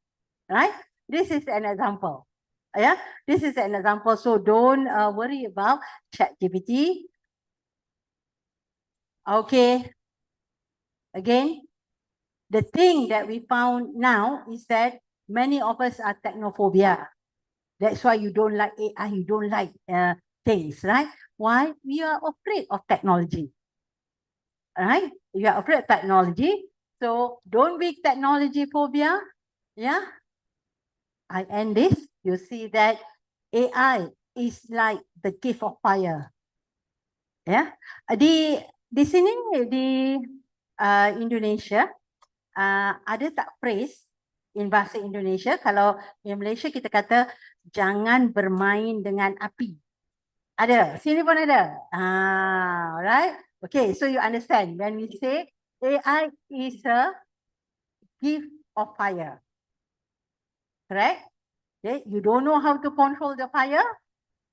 right? This is an example. Yeah, this is an example. So don't worry about ChatGPT. Okay. Again, the thing that we found now is that many of us are technophobia. That's why you don't like AI, you don't like things, right? Why? We are afraid of technology, right? You are afraid of technology. So don't be technology phobia. Yeah. I end this. You see that AI is like the gift of fire. Ya, di sini di Indonesia ada tak phrase in bahasa Indonesia, kalau di Malaysia kita kata jangan bermain dengan api. Ada, sini pun ada. Right? Okay, so you understand when we say AI is a gift of fire. Correct? Okay, you don't know how to control the fire,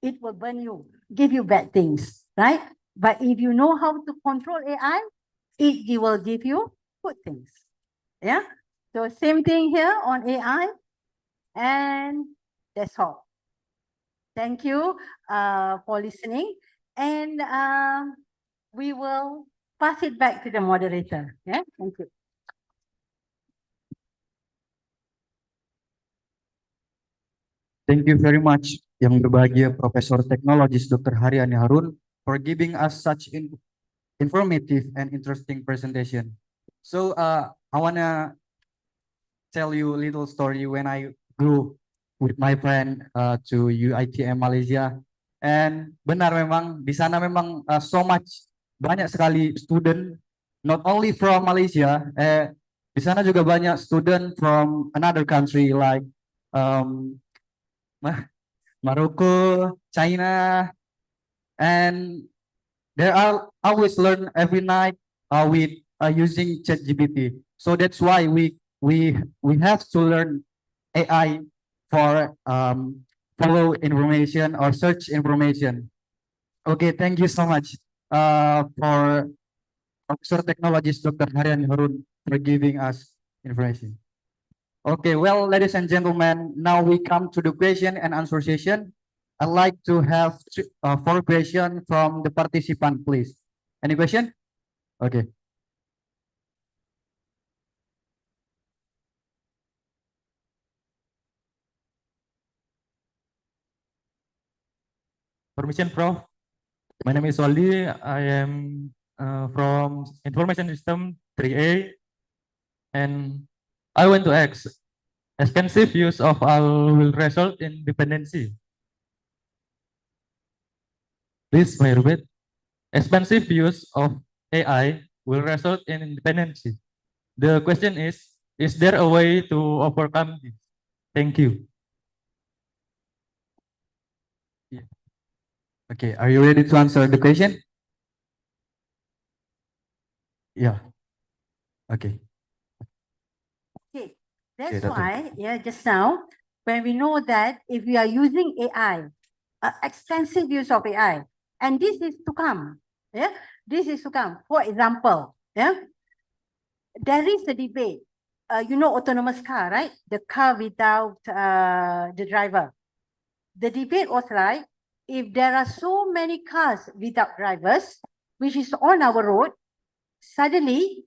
it will burn you, give you bad things, right? But if you know how to control AI, it will give you good things. Yeah. So same thing here on AI, and that's all. Thank you for listening, and we will pass it back to the moderator. Yeah. Thank you. Thank you very much, yang berbahagia Profesor Teknologis Dr. Haryani Harun, for giving us such informative and interesting presentation. So I wanna tell you a little story when I grew with my friend to UiTM Malaysia. And benar memang di sana memang so much banyak sekali student, not only from Malaysia. Di sana juga banyak student from another country like Morocco, China, and they are always learn every night with using ChatGPT. So that's why we have to learn AI for follow information or search information. Okay, thank you so much for Professor Technologist Dr. Haryani Harun for giving us information. Okay, well, ladies and gentlemen, now we come to the question and answer session. I'd like to have 4 questions from the participant, please. Any question? Okay. Permission, Prof. My name is Waldi. I am from Information System 3A, and I want to ask, extensive use of all will result in dependency. Please, may I repeat? Expensive use of AI will result in dependency. The question is there a way to overcome this? Thank you. Okay, are you ready to answer the question? Yeah. Okay. Okay, that's Doctor. why, yeah, just now, when we know that if we are using AI, extensive use of AI, and this is to come, yeah, this is to come. For example, yeah, there is a debate, you know, autonomous car, right? The car without the driver. The debate was like, if there are so many cars without drivers, which is on our road, suddenly,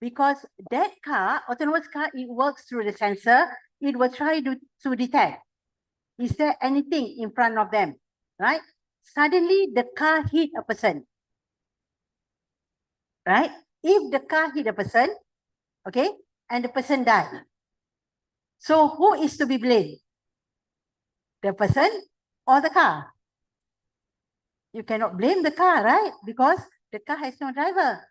because that car, autonomous car, it works through the sensor, it will try to detect, is there anything in front of them, right? Suddenly, the car hit a person, right? If the car hit a person, okay, and the person died, so who is to be blamed? The person or the car? You cannot blame the car, right? Because the car has no driver,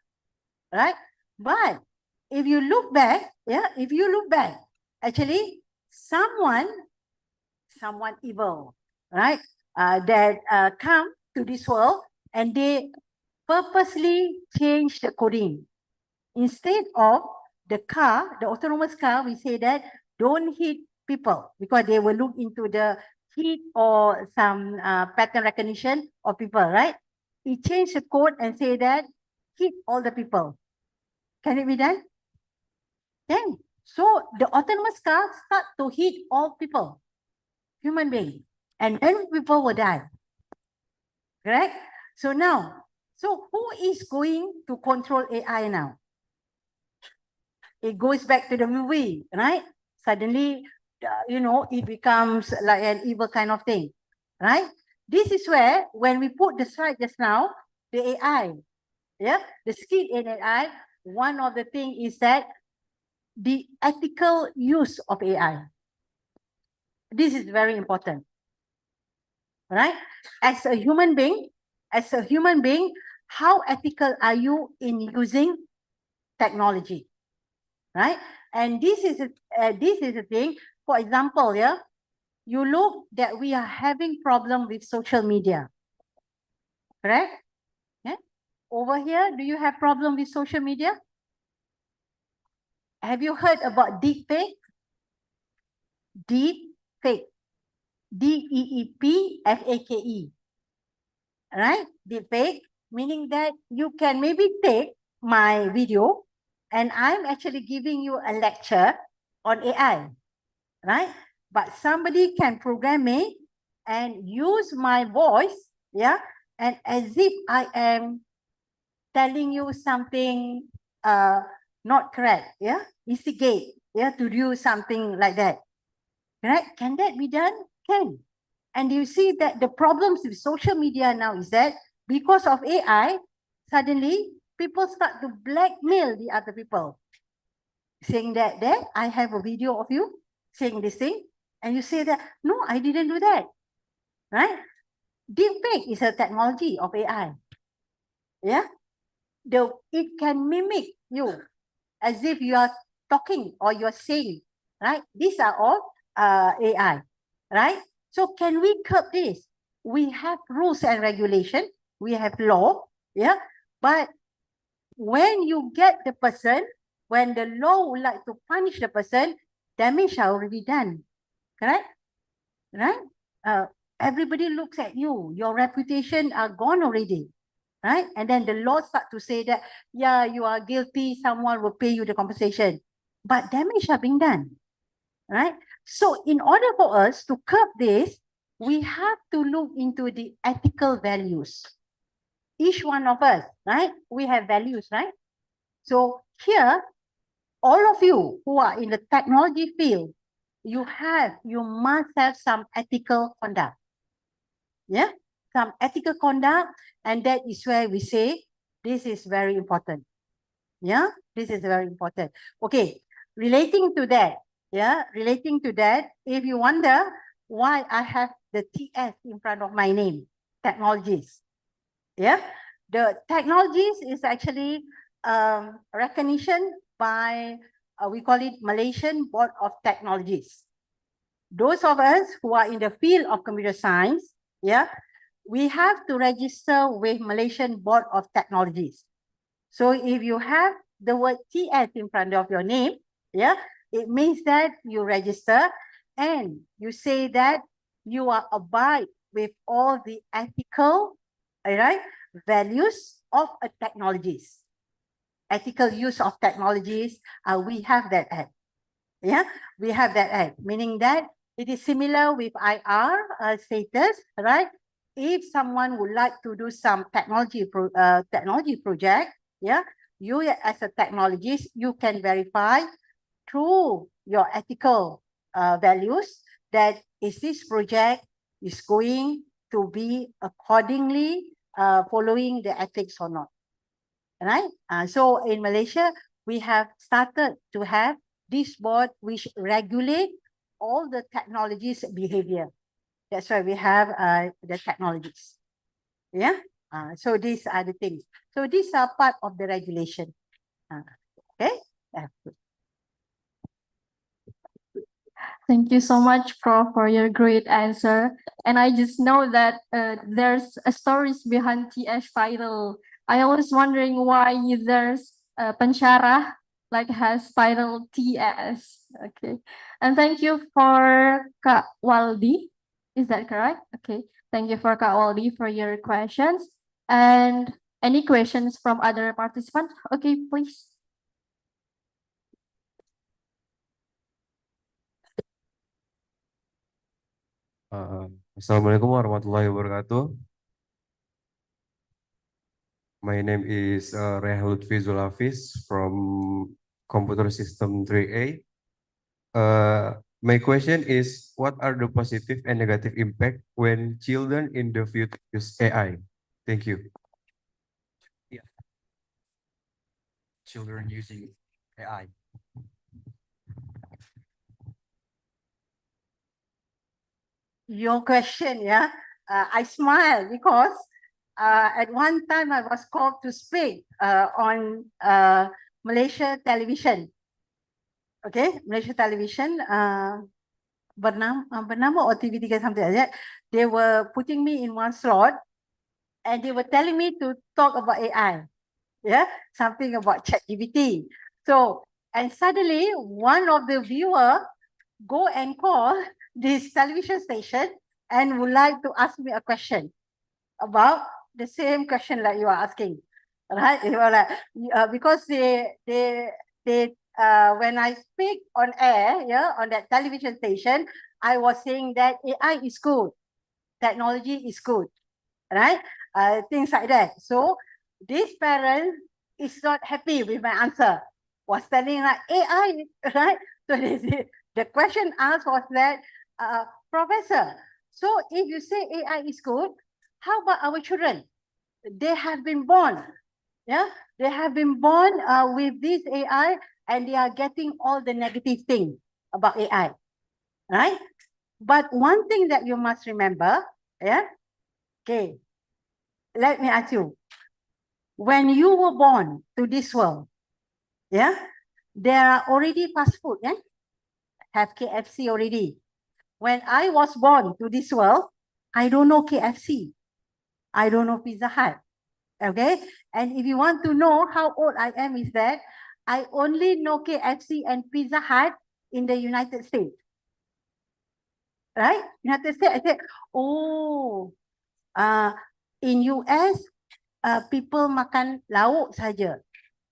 right? But if you look back, yeah, if you look back, actually, someone evil, right? That come to this world and they purposely change the coding. Instead of the car, the autonomous car, we say that don't hit people because they will look into the heat or some pattern recognition of people, right? He changed the code and say that hit all the people. Can it be done? Can. So the autonomous car start to hit all people, human being, and then people will die. Correct? So now, so who is going to control AI now? It goes back to the movie, right? Suddenly, you know, it becomes like an evil kind of thing, right? This is where, when we put the slide just now, the AI, yeah, the skill in AI, one of the things is that the ethical use of AI. This is very important, right? As a human being, how ethical are you in using technology, right? And this is a thing. For example, yeah, you look that we are having problem with social media, correct? Yeah. Over here, do you have problem with social media? Have you heard about deep fake? Deep fake. DEEPFAKE. Right? Deep fake, meaning that you can maybe take my video and I'm actually giving you a lecture on AI, right? But somebody can program me and use my voice, yeah, and as if I am telling you something not correct, yeah, instigate, yeah, to do something like that, right? Can that be done? Can. And you see that the problems with social media now is that because of AI, suddenly people start to blackmail the other people, saying that, there, I have a video of you saying this thing, and you say that, no, I didn't do that, right? Deepfake is a technology of AI, yeah? It can mimic you as if you are talking or you're saying, right? These are all AI, right? So can we curb this? We have rules and regulation, we have law, yeah? But when you get the person, when the law would like to punish the person, damage are already done, correct? Right? Everybody looks at you, your reputation are gone already, right? And then the law start to say that, yeah, you are guilty, someone will pay you the compensation. But damage are being done, right? So in order for us to curb this, we have to look into the ethical values. Each one of us, right? We have values, right? So here, all of you who are in the technology field, you must have some ethical conduct. Yeah, some ethical conduct, and that is where we say this is very important. Yeah, this is very important. Okay, relating to that, if you wonder why I have the TS in front of my name, technologies. Yeah, the technologies is actually recognition by, we call it Malaysian Board of Technologies. Those of us who are in the field of computer science, yeah, we have to register with Malaysian Board of Technologies. So if you have the word TS in front of your name, yeah, it means that you register and you say that you are abide with all the ethical, right, values of technologies. Ethical use of technologies, we have that act. Yeah, we have that act, meaning that it is similar with IR status, right? If someone would like to do some technology project, yeah, you as a technologist, you can verify through your ethical values that is this project is going to be accordingly following the ethics or not, right? So in Malaysia, we have started to have this board which regulate all the technologies behavior. That's why we have the technologies. Yeah. So these are the things. So these are part of the regulation. Okay. Thank you so much, Prof, for your great answer. And I just know that there's a stories behind TS title. I was wondering why there's pensyarah like has title TS. Okay. And thank you for Kak Waldi. Is that correct? Okay. Thank you for Kak Waldi for your questions. And any questions from other participants? Okay, please. Assalamualaikum warahmatullahi wabarakatuh. My name is Reha Lutfi Zulafis from Computer System 3A. My question is, what are the positive and negative impact when children in the future use AI? Thank you. Yeah. Children using AI. Your question, yeah. I smile because at one time I was called to speak on Malaysia television. Okay, Malaysia television, bernama or TV3 something like that. They were putting me in one slot and they were telling me to talk about AI. Yeah, something about ChatGPT. So, and suddenly one of the viewer go and call this television station and would like to ask me a question about the same question like you are asking, right? You are like, because when I speak on air, yeah, on that television station, I was saying that AI is good, technology is good, right? Things like that. So this parent is not happy with my answer. Was telling like AI, right? So the question asked was that, Professor, so if you say AI is good, how about our children? They have been born, yeah? They have been born with this AI and they are getting all the negative things about AI, right? But one thing that you must remember, yeah? Okay, let me ask you. When you were born to this world, yeah? There are already fast food, yeah? Have KFC already. When I was born to this world, I don't know KFC. I don't know Pizza Hut. Okay? And if you want to know how old I am, is that I only know KFC and Pizza Hut in the United States. Right? United States, I said, oh, in US, people makan lauk saja.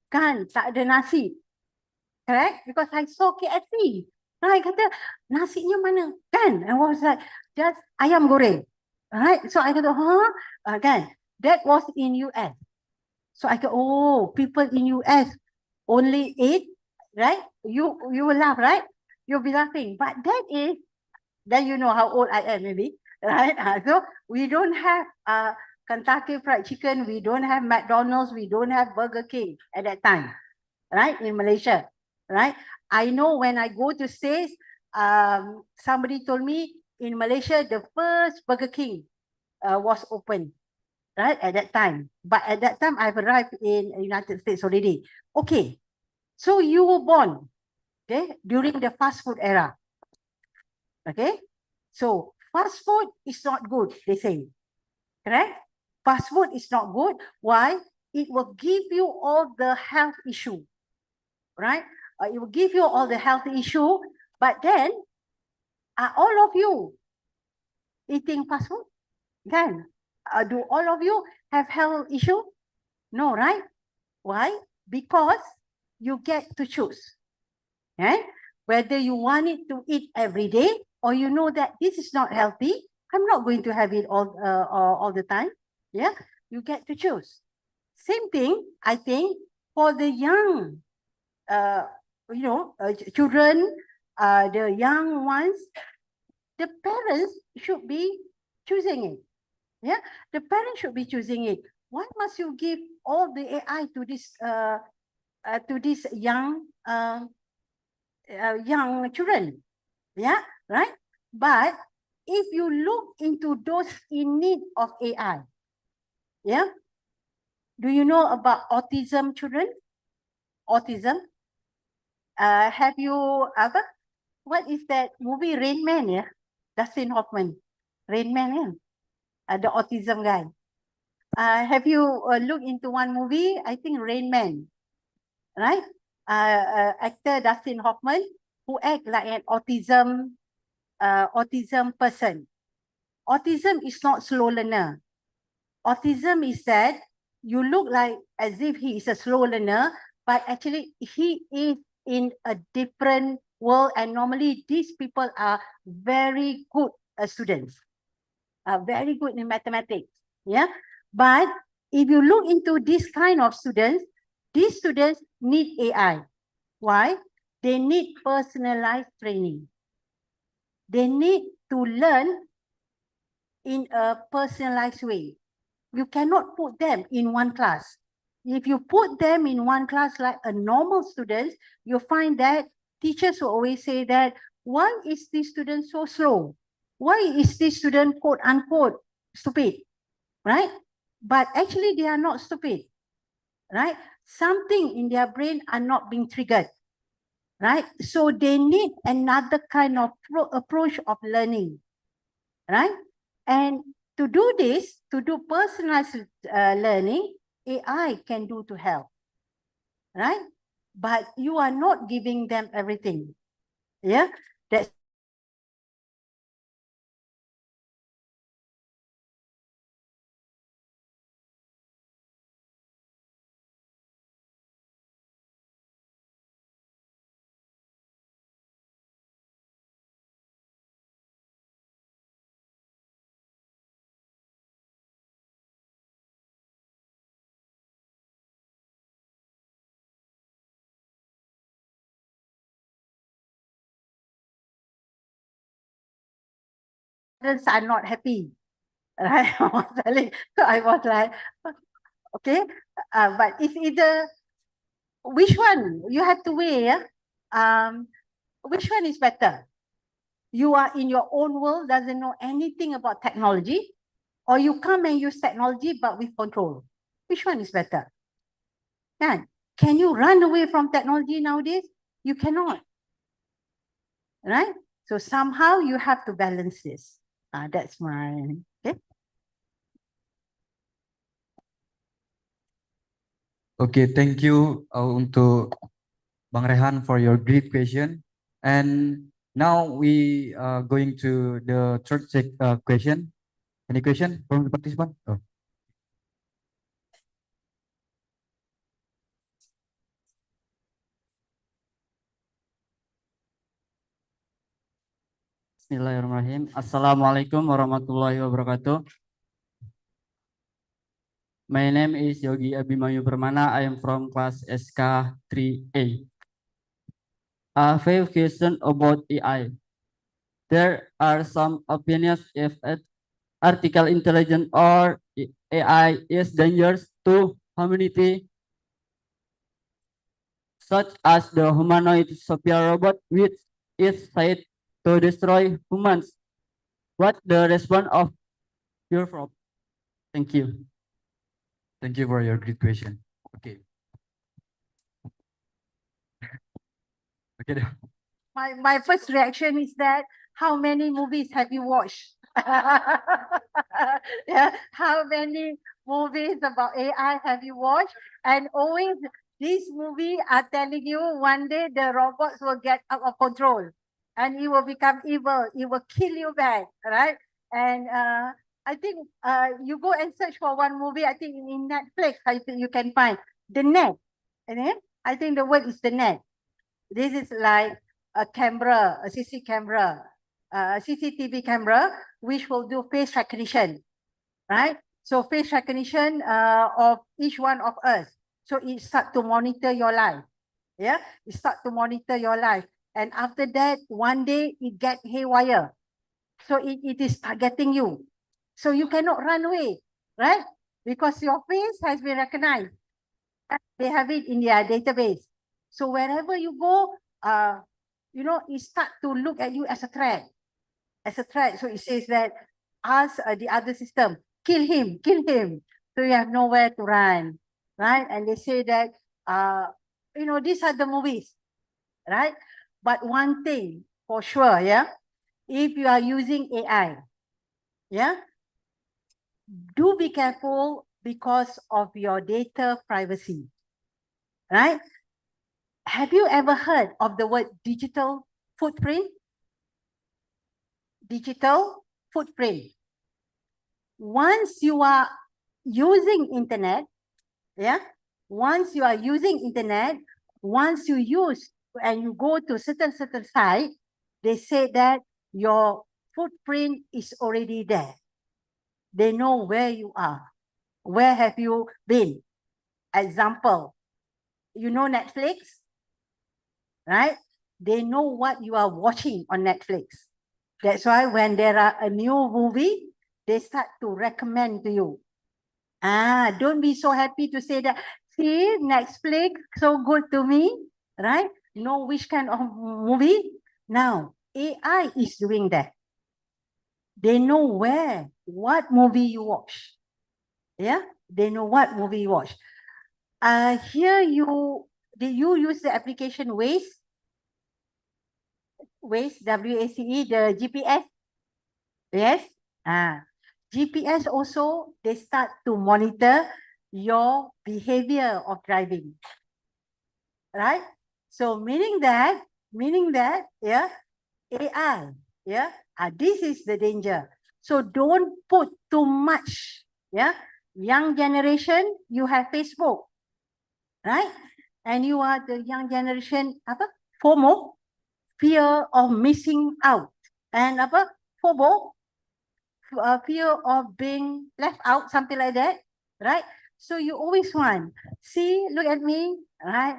Kan, tak ada nasi. Correct? Because I saw KFC. Right, kata nasinya mana? Kan? I was like, just ayam goreng. Right? So I kata, huh? Kan? That was in US. So I go, oh, people in US only eat, right? You will laugh, right? You'll be laughing. But that is, then you know how old I am, maybe. Right? So we don't have Kentucky Fried Chicken. We don't have McDonald's. We don't have Burger King at that time. Right? In Malaysia. Right? I know when I go to States, somebody told me in Malaysia, the first Burger King was open, right, at that time. But at that time, I've arrived in United States already. Okay, so you were born, okay, during the fast food era. Okay, so fast food is not good, they say, correct? Fast food is not good. Why? It will give you all the health issue, right? It will give you all the health issue, but then are all of you eating fast food? Kan? Do all of you have health issue? No, right? Why? Because you get to choose. Eh? Whether you want it to eat every day or you know that this is not healthy, I'm not going to have it all the time. Yeah, you get to choose. Same thing, I think, for the young, children, the young ones, the parents should be choosing it. Yeah, the parents should be choosing it. Why must you give all the AI to this young children? Yeah, right. But if you look into those in need of AI, yeah, do you know about autism children? Autism. Have you ever? What is that movie Rain Man? Yeah, Dustin Hoffman. Rain Man, yeah. The autism guy. Have you looked into one movie? I think Rain Man, right? Actor Dustin Hoffman, who act like an autism person. Autism is not slow learner. Autism is that you look like as if he is a slow learner, but actually he is in a different world. And normally these people are very good students, very good in mathematics. Yeah, but if you look into this kind of students, these students need AI. Why? They need personalized training. They need to learn in a personalized way. You cannot put them in one class. If you put them in one class like a normal student, you find that teachers will always say that, why is this student so slow? Why is this student quote unquote stupid? Right? But actually they are not stupid. Right? Something in their brain are not being triggered. Right? So they need another kind of approach of learning. Right? And to do this, to do personalized learning, AI can do to help, right? But you are not giving them everything. Yeah, that's parents are not happy, right? So I was like, okay, but it's either which one you have to weigh. Yeah? Which one is better? You are in your own world, doesn't know anything about technology, or you come and use technology but with control. Which one is better? Can you run away from technology nowadays? You cannot, right? So somehow you have to balance this. That's my, okay. Okay, thank you untuk Bang Rehan for your great question. And now we are going to the third question. Any question from the participant? Oh. Bismillahirrahmanirrahim. Assalamualaikum warahmatullahi wabarakatuh. My name is Yogi Abimanyu Permana. I am from class SK 3A. A few questions about AI. There are some opinions if artificial intelligence or AI is dangerous to humanity, such as the humanoid Sophia robot, which is said to destroy humans. What the response of your prof? Thank you. Thank you for your great question. Okay. Okay. My first reaction is that how many movies have you watched? Yeah, how many movies about AI have you watched? And always these movies are telling you one day the robots will get out of control and it will become evil. It will kill you back, right? And I think you go and search for one movie. I think in Netflix, I think you can find The Net. And then I think the word is The Net. This is like a camera, a CCTV camera, which will do face recognition, right? So face recognition of each one of us. So it start to monitor your life. Yeah, it start to monitor your life. And after that, one day it get haywire. So it is targeting you. So you cannot run away, right? Because your face has been recognized. They have it in their database. So wherever you go, it start to look at you as a threat. So it says that ask the other system, kill him. So you have nowhere to run, right? And they say that, these are the movies, right? But one thing for sure, yeah, if you are using AI, yeah, do be careful because of your data privacy, right? Have you ever heard of the word digital footprint? Digital footprint. Once you are using internet, yeah, once you use and you go to certain site, they say that your footprint is already there. They know where you are. Where have you been? Example, you know Netflix, right? They know what you are watching on Netflix. That's why when there are a new movie, they start to recommend to you. Don't be so happy to say that, see, Netflix, so good to me, right? Know which kind of movie. Now, AI is doing that. They know what movie you watch. Yeah, they know what movie you watch. Here did you use the application Waze, WACE, the GPS? Yes. GPS also, they start to monitor your behavior of driving, right? So meaning that, yeah, AI, yeah, this is the danger. So don't put too much, yeah. Young generation, you have Facebook, right? And you are the young generation, FOMO, fear of missing out. And FOBO, fear of being left out, something like that, right? So you always want, see, look at me, right?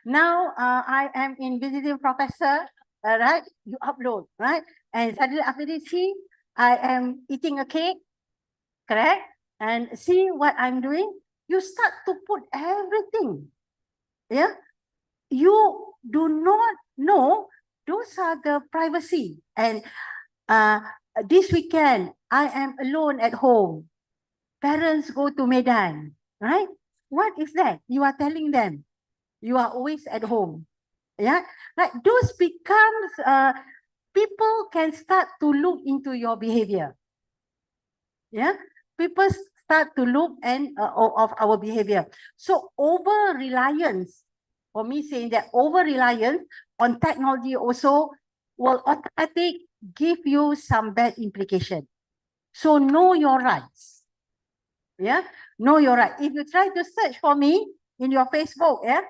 Now I am in visiting professor, right? You upload, right? And suddenly after this, see, I am eating a cake, correct? And see what I'm doing. You start to put everything, yeah? You do not know those are the privacy. And this weekend, I am alone at home. Parents go to Medan, right? What is that? You are telling them you are always at home. Yeah, like those becomes, people can start to look into your behavior. Yeah, people start to look of our behavior. So over reliance, for me saying that over reliance on technology also will automatically give you some bad implication. So know your rights. Yeah, know your right. If you try to search for me in your Facebook, yeah,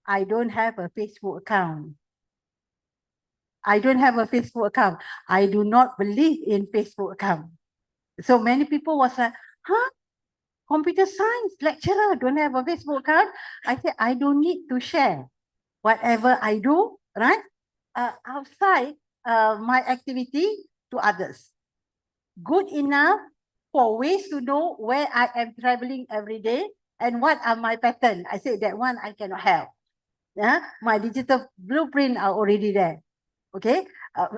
I don't have a Facebook account. I don't have a Facebook account. I do not believe in Facebook account. So many people was like, huh? Computer science lecturer don't have a Facebook account? I said, I don't need to share whatever I do, right? Outside my activity to others. Good enough for ways to know where I am traveling every day and what are my pattern. I said that one I cannot help. Yeah, my digital blueprint are already there. Okay,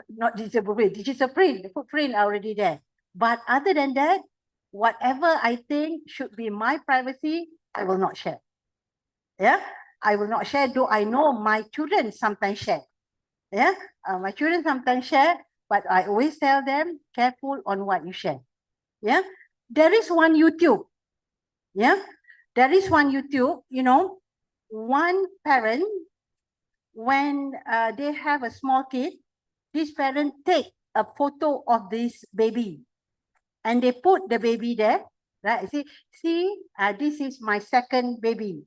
not digital blueprint, digital print, the footprint are already there. But other than that, whatever I think should be my privacy, I will not share. Yeah, I will not share, though I know my children sometimes share. Yeah, my children sometimes share, but I always tell them, careful on what you share. Yeah, there is one YouTube. Yeah, there is one YouTube, you know, one parent, when they have a small kid, this parent take a photo of this baby and they put the baby there, right? See, this is my second baby.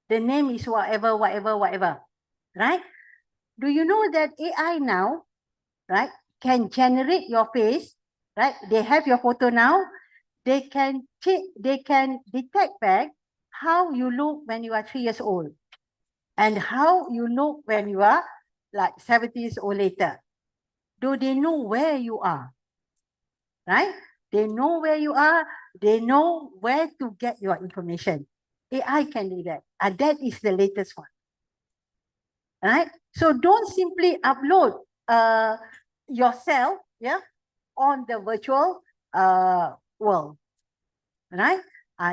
The name is whatever, right? Do you know that AI now, right, can generate your face, right? They have your photo now. They can detect back how you look when you are 3 years old and how you look when you are like 70 years old later. Do they know where you are? Right? They know where you are. They know where to get your information. AI can do that. And that is the latest one. Right? So don't simply upload yourself, yeah, on the virtual world. Right?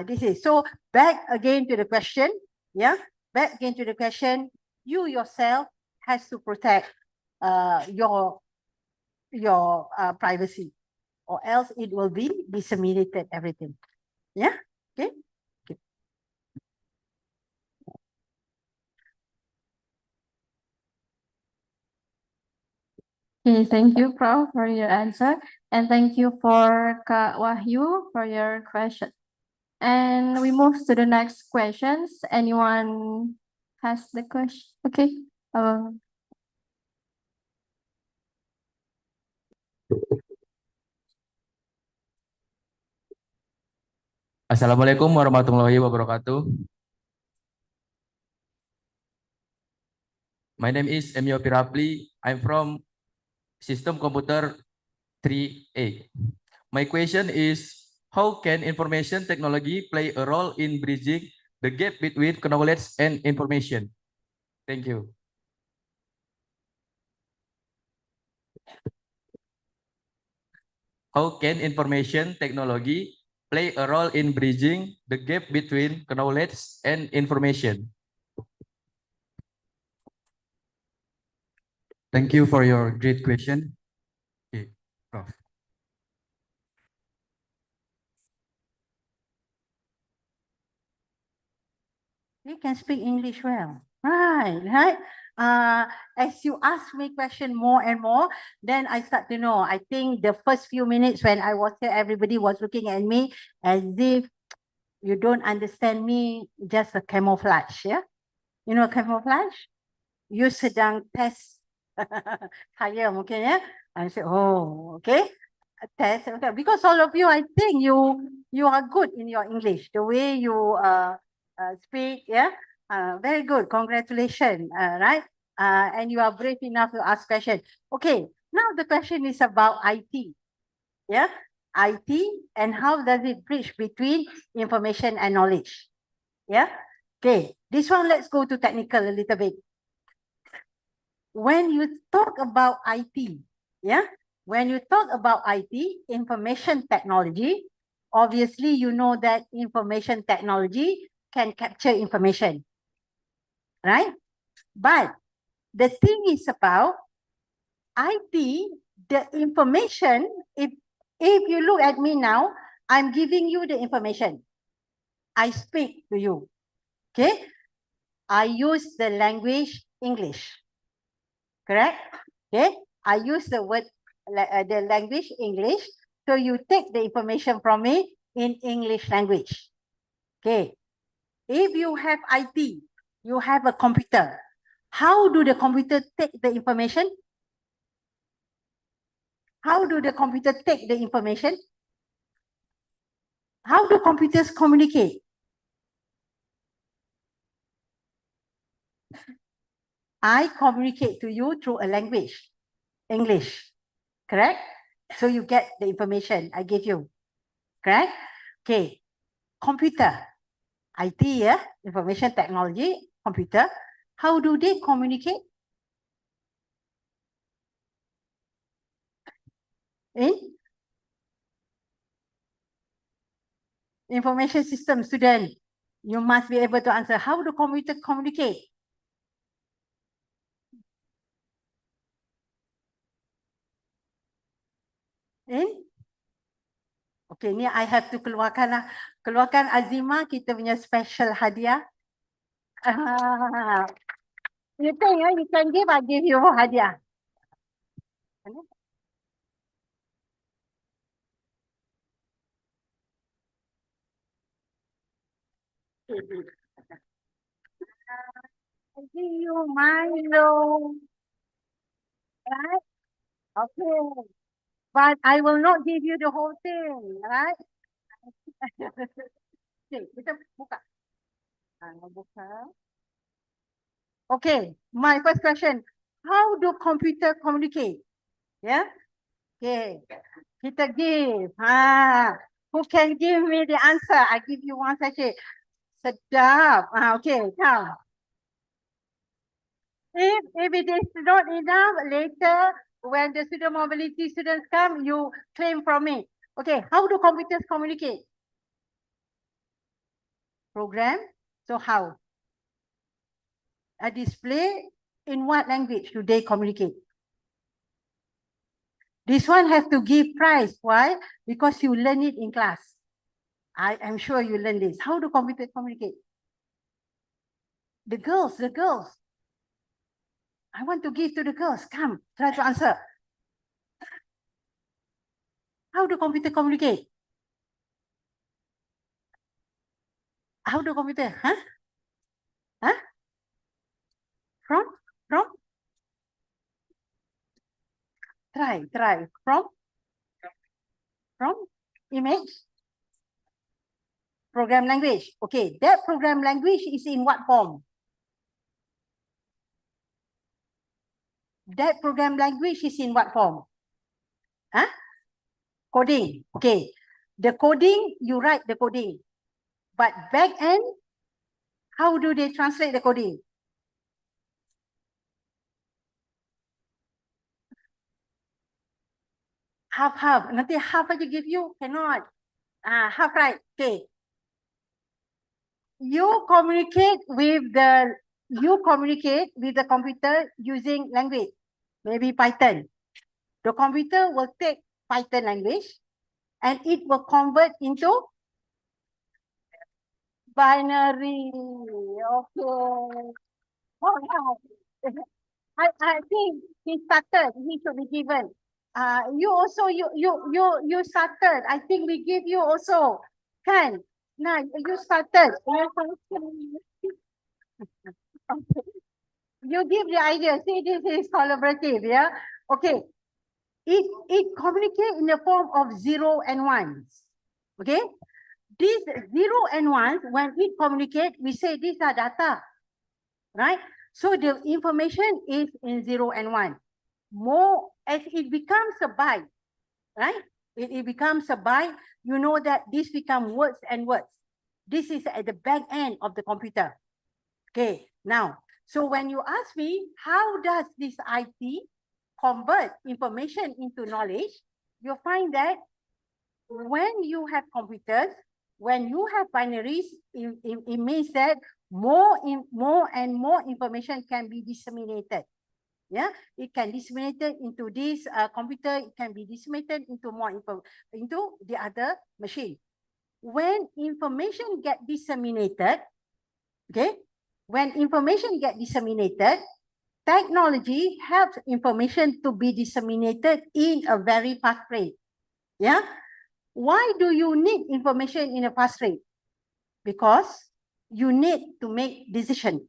This is so back again to the question. Yeah, back again to the question. You yourself has to protect your privacy, or else it will be disseminated everything. Yeah. Okay. Okay. Okay, thank you, Prof, for your answer. And thank you for Kak Wahyu for your question. And we move to the next questions. Anyone has the question? Okay. Assalamualaikum warahmatullahi wabarakatuh. My name is Emio Pirapli. I'm from System Computer 3A. My question is, how can information technology play a role in bridging the gap between knowledge and information? Thank you. How can information technology play a role in bridging the gap between knowledge and information? Thank you for your great question. Okay, Prof. You can speak English well. Right. As you ask me question more and more, then I start to know. I think the first few minutes when I was here, everybody was looking at me as if you don't understand me, just a camouflage, yeah? You know camouflage? You sedang test saya mungkin ya. I say, oh, okay. Test, okay. Because all of you, I think you are good in your English. The way you speak, yeah? Very good. Congratulations, right? And you are brave enough to ask questions. Okay, now the question is about IT. Yeah, IT and how does it bridge between information and knowledge? Yeah. Okay, this one, let's go to technical a little bit. When you talk about IT, yeah, when you talk about IT, information technology, obviously you know that information technology can capture information, right? But the thing is about IT, the information, if you look at me now, I'm giving you the information. I speak to you, okay? I use the language English, correct? Okay, I use the word, the language English, so you take the information from me in English language. Okay, if you have IT, you have a computer. How do the computer take the information? How do the computer take the information? How do computers communicate? I communicate to you through a language, English, correct? So you get the information I give you, correct? Okay, computer, IT, yeah, information technology, computer. How do they communicate? In information system, student, you must be able to answer. How do computer communicate? In? Okay, ni I have to keluarkan lah. Keluarkan Azima, kita punya special hadiah. You think you can give, I give you hadiah. I give you Milo. Right? Okay. But I will not give you the whole thing, right? Okay, kita buka. Buka. Okay, my first question. How do computer communicate? Yeah? Okay. Kita give. Who can give me the answer? I give you one sachet. Sedap. Okay, come. If it is not enough, later when the student mobility students come, you claim from me. Okay, how do computers communicate? Program. So how? A display. In what language do they communicate? This one has to give prize. Why? Because you learn it in class. I am sure you learn this. How do computers communicate? The girls. I want to give to the girls. Come, try to answer. How do computer communicate? How do computer? From? Try. From image? Program language. Okay, that program language is in what form? That program language is in what form? Coding. Okay. The coding, you write the coding. But back end, how do they translate the coding? Half. Nanti half aja give you, cannot. Half right. Okay. You communicate with the computer using language, maybe Python. The computer will take Python language and it will convert into binary. Okay. I think he started. He should be given. You also you started. I think we give you also. Kan? Nah, you started. You give the idea. See, this is collaborative, yeah? Okay. It communicates in the form of 0 and 1s. Okay? These 0 and 1s, when it communicates, we say these are data. Right? So the information is in 0 and 1. More as it becomes a byte, right? It becomes a byte, you know that this become words and words. This is at the back end of the computer. Okay, now, so when you ask me, how does this IT convert information into knowledge? You'll find that when you have computers, when you have binaries, it means that more and more information can be disseminated. Yeah, it can disseminated into this computer. It can be disseminated into more info into the other machine. When information get disseminated, okay, when information get disseminated, technology helps information to be disseminated in a very fast rate. Yeah, why do you need information in a fast rate? Because you need to make decision.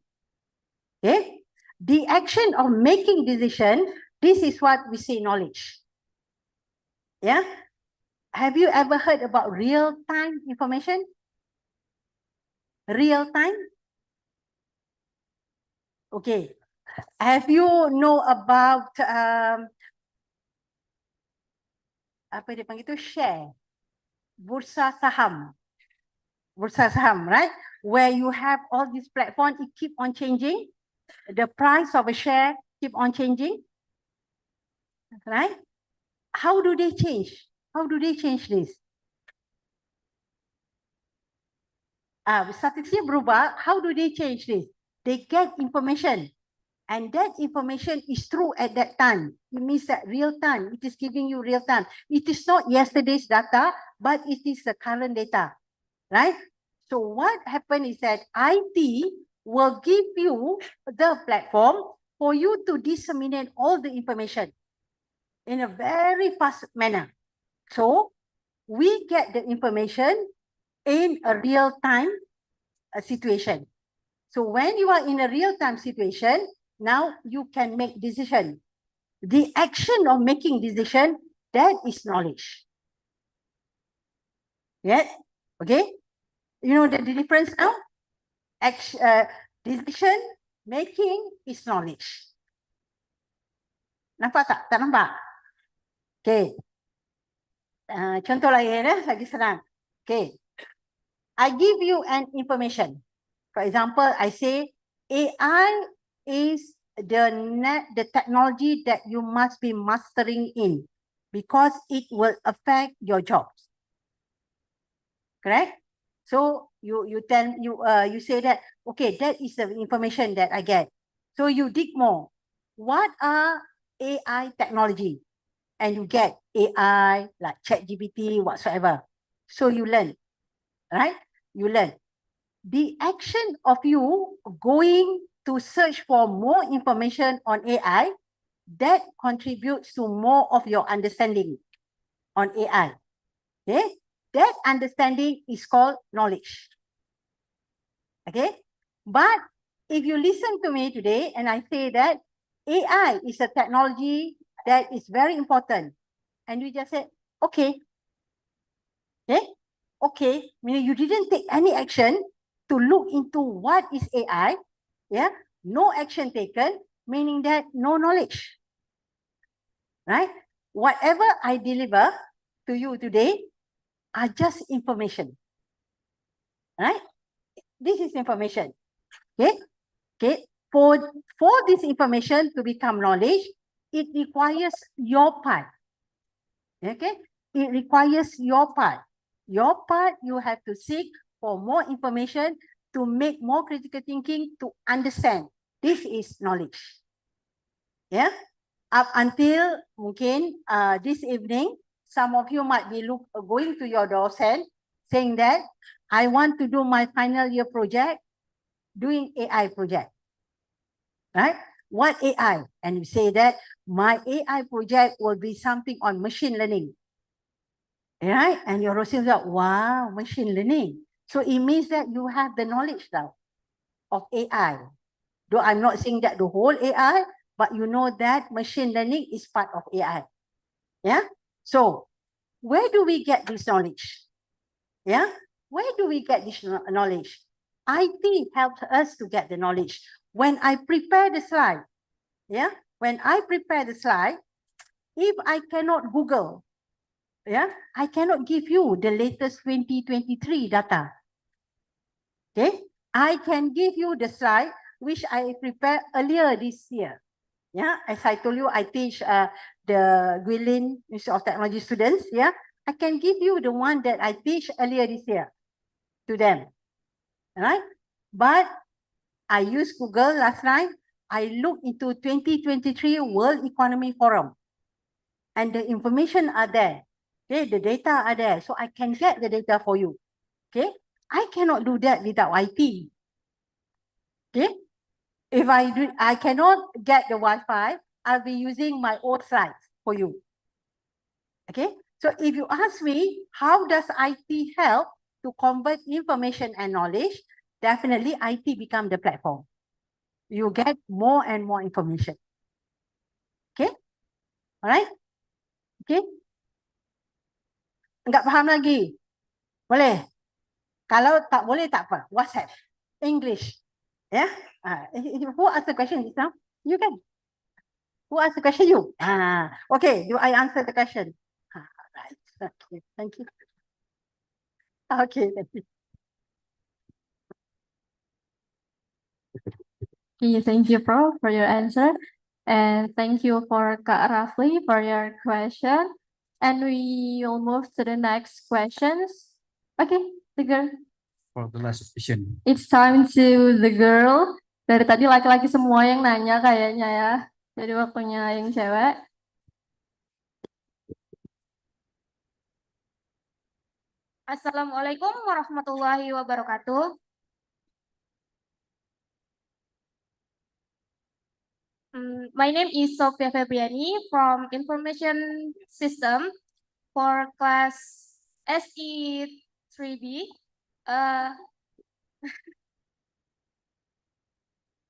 Okay. The action of making decision, this is what we say knowledge. Yeah. Have you ever heard about real-time information? Real-time? Okay. Have you know about apa dia panggil tu, share, bursa saham, right? Where you have all these platforms, it keep on changing. The price of a share keep on changing, right? How do they change? How do they change this? Statistik berubah. How do they change this? They get information, and that information is true at that time. It means that real time. It is giving you real time. It is not yesterday's data, but it is the current data, right? So what happened is that IT will give you the platform for you to disseminate all the information in a very fast manner. So we get the information in a real time situation. So when you are in a real time situation, now you can make decision. The action of making decision, that is knowledge. Yeah. Okay. You know the difference now? Decision making is knowledge. Nampak tak? Tak nampak? Okay. Contoh lain lagi senang. Okay. I give you an information. For example, I say AI is the technology that you must be mastering in because it will affect your jobs. Correct? So you say that, okay, that is the information that I get. So you dig more. What are AI technology? And you get AI like ChatGPT, whatsoever. So you learn, right? You learn. The action of you going to search for more information on AI, that contributes to more of your understanding on AI. Okay? That understanding is called knowledge. Okay? But if you listen to me today and I say that AI is a technology that is very important, and you just say, okay. Okay? Okay, meaning you didn't take any action to look into what is AI. Yeah, no action taken, meaning that no knowledge. Right? Whatever I deliver to you today are just information. Right? This is information. Okay? Okay. For this information to become knowledge, it requires your part. Okay? It requires your part. Your part, you have to seek for more information to make more critical thinking to understand. This is knowledge. Yeah. Up until mungkin this evening, some of you might be going to your docent saying that I want to do my final year project doing AI project. Right? What AI? And you say that my AI project will be something on machine learning. Right? And your docent said, wow, machine learning. So it means that you have the knowledge now of AI. Though I'm not saying that the whole AI, but you know that machine learning is part of AI. Yeah. So where do we get this knowledge? Yeah. Where do we get this knowledge? IT helps us to get the knowledge. When I prepare the slide, yeah, when I prepare the slide, if I cannot Google, yeah, I cannot give you the latest 2023 data. Okay, I can give you the slide which I prepared earlier this year. Yeah, as I told you, I teach the Guilin Institute of Technology students. Yeah, I can give you the one that I teach earlier this year to them. Right? But I used Google last night. I looked into 2023 World Economy Forum. And the information are there. Okay, the data are there. So I can get the data for you. Okay, I cannot do that without IT. Okay, if I cannot get the Wi-Fi, I'll be using my own slides for you. Okay, so if you ask me, how does IT help to convert information and knowledge? Definitely IT become the platform. You get more and more information. Okay, all right, okay. Enggak faham lagi? Boleh? Kalau tak boleh tak apa. WhatsApp. English. Ya? Who asked the question just now? You can. Who asked the question? You. Okay. Do I answer the question? Right. Okay. Thank you. Okay. Thank you. Okay, thank you, Prof, for your answer. And thank you for Kak Rafli for your question. And we will move to the next questions. Okay, the girl. For the last question. It's time to the girl. Dari tadi laki-laki semua yang nanya kayaknya ya. Jadi waktunya yang cewek. Assalamualaikum warahmatullahi wabarakatuh. My name is Sophia Febriani from Information System for class SE 3B.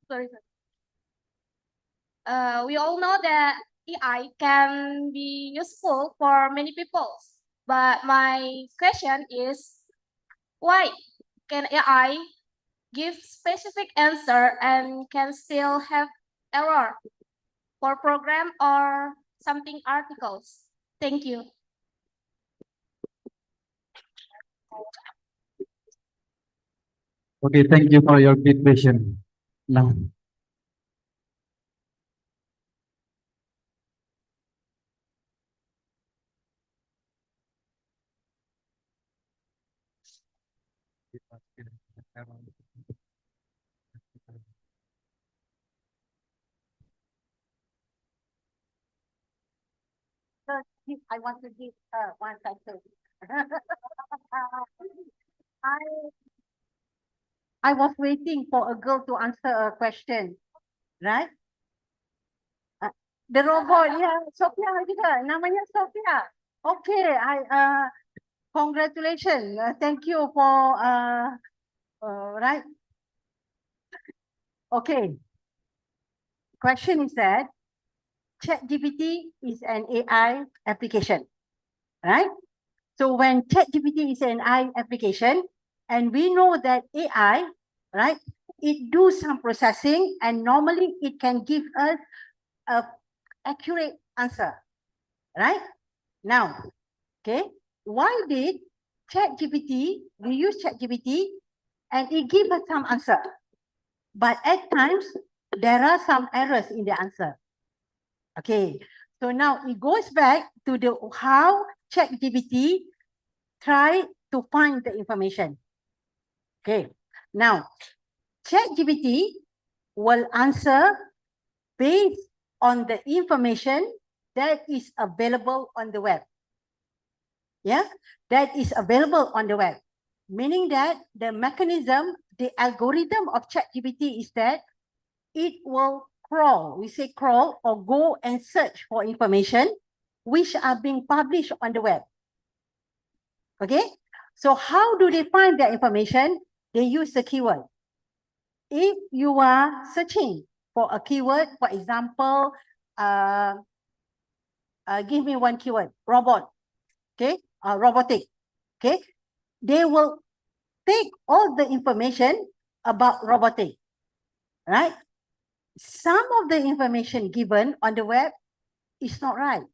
Sorry. We all know that AI can be useful for many people, but my question is, why can AI give specific answer and can still have error for program or something articles? Thank you. Okay, thank you for your good question. Now, I want to give one sentence. I was waiting for a girl to answer a question, right? The robot, yeah, Sophia juga, namanya Sophia. Okay, congratulations. Thank you for right. Okay. Question is that ChatGPT is an AI application, right? So when ChatGPT is an AI application, and we know that AI, right, it do some processing, and normally it can give us a accurate answer, right? Now, okay, why did ChatGPT, we use ChatGPT and it gives us some answer, but at times there are some errors in the answer. Okay, so now it goes back to the how ChatGPT try to find the information. Okay, now ChatGPT will answer based on the information that is available on the web. Yeah, that is available on the web. Meaning that the mechanism, the algorithm of ChatGPT is that it will crawl, we say crawl, or go and search for information which are being published on the web. Okay, so how do they find their information? They use the keyword. If you are searching for a keyword, for example, give me one keyword, robot, okay, robotic, okay, they will take all the information about robotic, right? Some of the information given on the web is not right,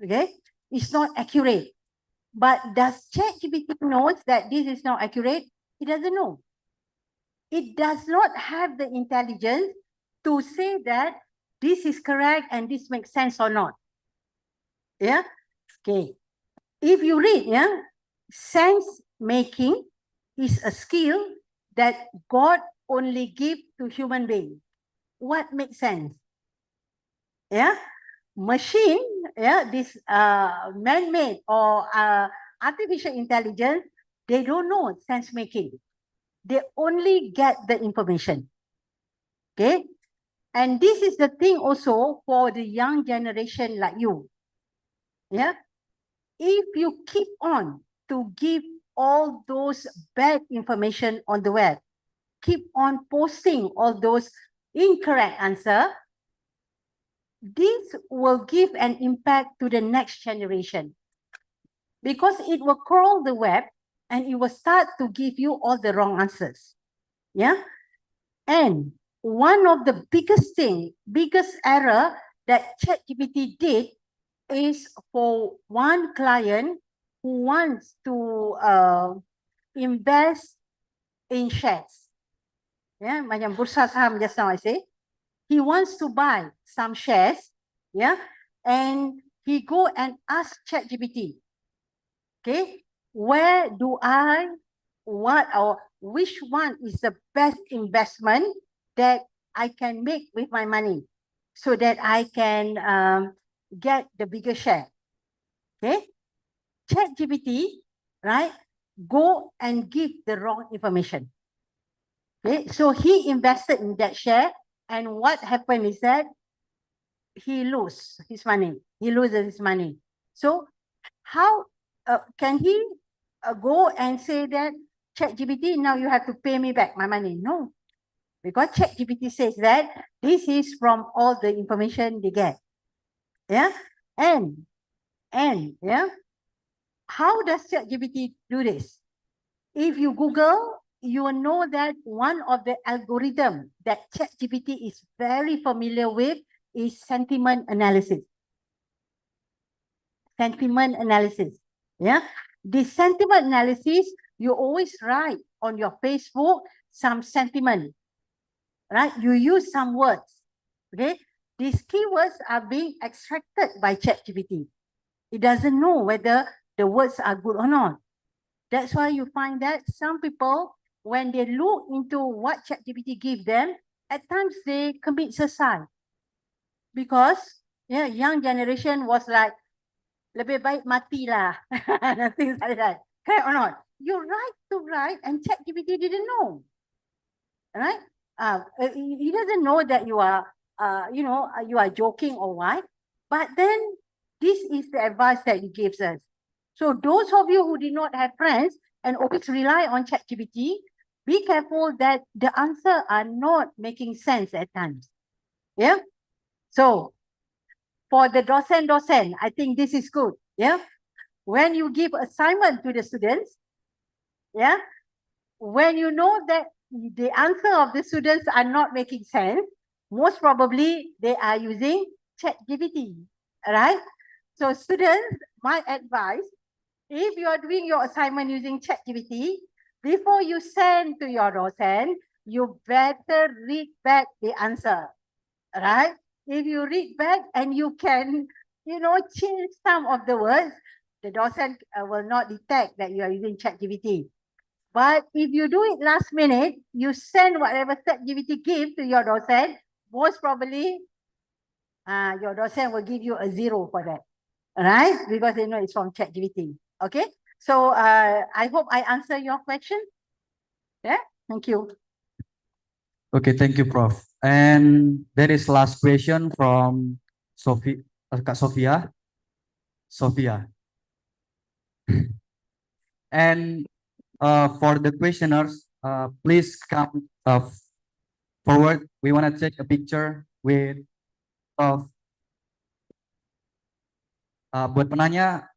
okay, it's not accurate. But does ChatGPT knows that this is not accurate? It doesn't know. It does not have the intelligence to say that this is correct and this makes sense or not. Yeah, okay. If you read, yeah, sense making is a skill that God only give to human being. What makes sense? Yeah, machine, yeah, this man-made or artificial intelligence, they don't know sense making. They only get the information. Okay, and this is the thing also for the young generation like you. Yeah, if you keep on to give all those bad information on the web, keep on posting all those incorrect answer, this will give an impact to the next generation. because it will crawl the web and it will start to give you all the wrong answers. Yeah. And one of the biggest error that ChatGPT did is for one client who wants to invest in shares. Yeah, macam bursa saham just now I say. He wants to buy some shares, yeah, and he go and ask ChatGPT, okay, where do I, what or which one is the best investment that I can make with my money so that I can get the bigger share. Okay, ChatGPT, right, go and give the wrong information. Okay, so he invested in that share, and what happened is that he loses his money. He loses his money. So how can he go and say that ChatGPT, now you have to pay me back my money? No, because ChatGPT says that this is from all the information they get. Yeah, and yeah, how does ChatGPT do this? If you Google, you will know that one of the algorithm that ChatGPT is very familiar with is sentiment analysis. Sentiment analysis. Yeah. The sentiment analysis, you always write on your Facebook some sentiment, right? You use some words. Okay. These keywords are being extracted by ChatGPT. It doesn't know whether the words are good or not. That's why you find that some people, when they look into what ChatGPT gives them, at times they commit suicide. Because yeah, young generation was like, lebih baik matilah. Things like that. Correct or not? You write to write and ChatGPT didn't know. Right? He doesn't know that you are, you are joking or what. But then this is the advice that he gives us. So those of you who did not have friends and always rely on ChatGPT, be careful that the answer are not making sense at times. Yeah. So for the docent, I think this is good. Yeah. When you give assignment to the students, yeah, when you know that the answer of the students are not making sense, most probably they are using ChatGPT, right? So students, my advice, if you are doing your assignment using ChatGPT, before you send to your docent, you better read back the answer, right? If you read back and you can, change some of the words, the docent will not detect that you are using ChatGPT. But if you do it last minute, you send whatever ChatGPT give to your docent, most probably your docent will give you a 0 for that, right? Because they know it's from ChatGPT. Okay. So I hope I answer your question. Yeah. Thank you. Okay, thank you, Prof. And there is last question from Kak Sophia. Sophia. And for the questioners, please come forward. We want to take a picture with buat penanya,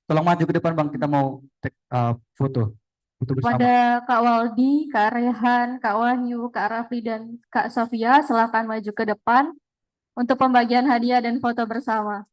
tolong maju ke depan Bang, kita mau take foto bersama. Pada Kak Waldi, Kak Rehan, Kak Wahyu, Kak Rafli, dan Kak Sofia, silakan maju ke depan untuk pembagian hadiah dan foto bersama.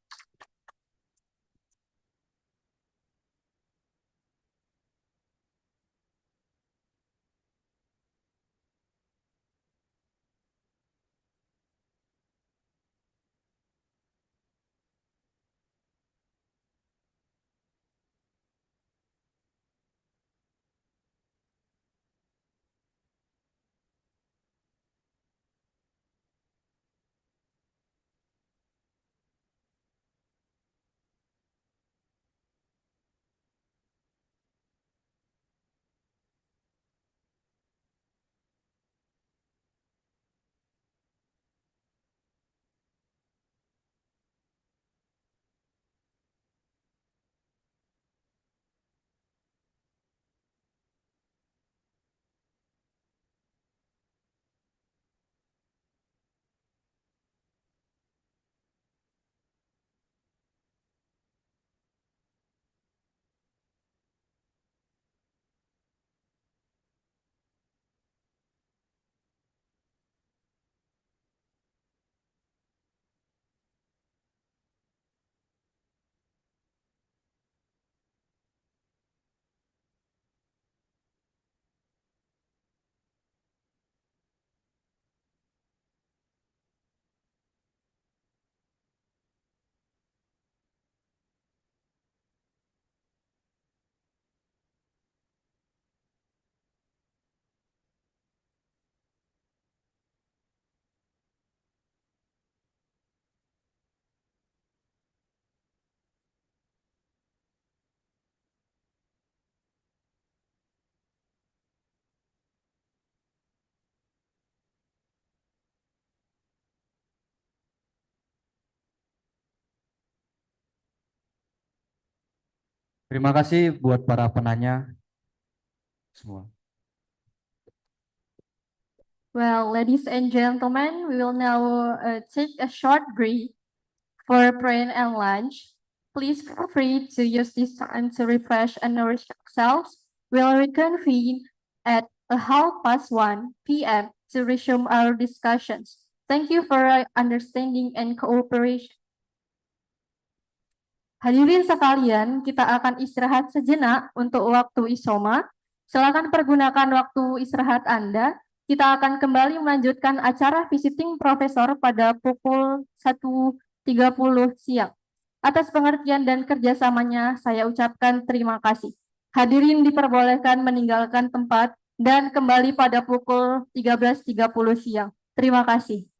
Terima kasih buat para penanya semua. Well, ladies and gentlemen, we will now take a short break for prayer and lunch. Please feel free to use this time to refresh and nourish yourselves. We'll reconvene at 1:30 p.m. to resume our discussions. Thank you for your understanding and cooperation. Hadirin sekalian, kita akan istirahat sejenak untuk waktu isoma. Silakan pergunakan waktu istirahat Anda. Kita akan kembali melanjutkan acara visiting profesor pada pukul 1:30 siang. Atas pengertian dan kerjasamanya, saya ucapkan terima kasih. Hadirin diperbolehkan meninggalkan tempat dan kembali pada pukul 13:30 siang. Terima kasih.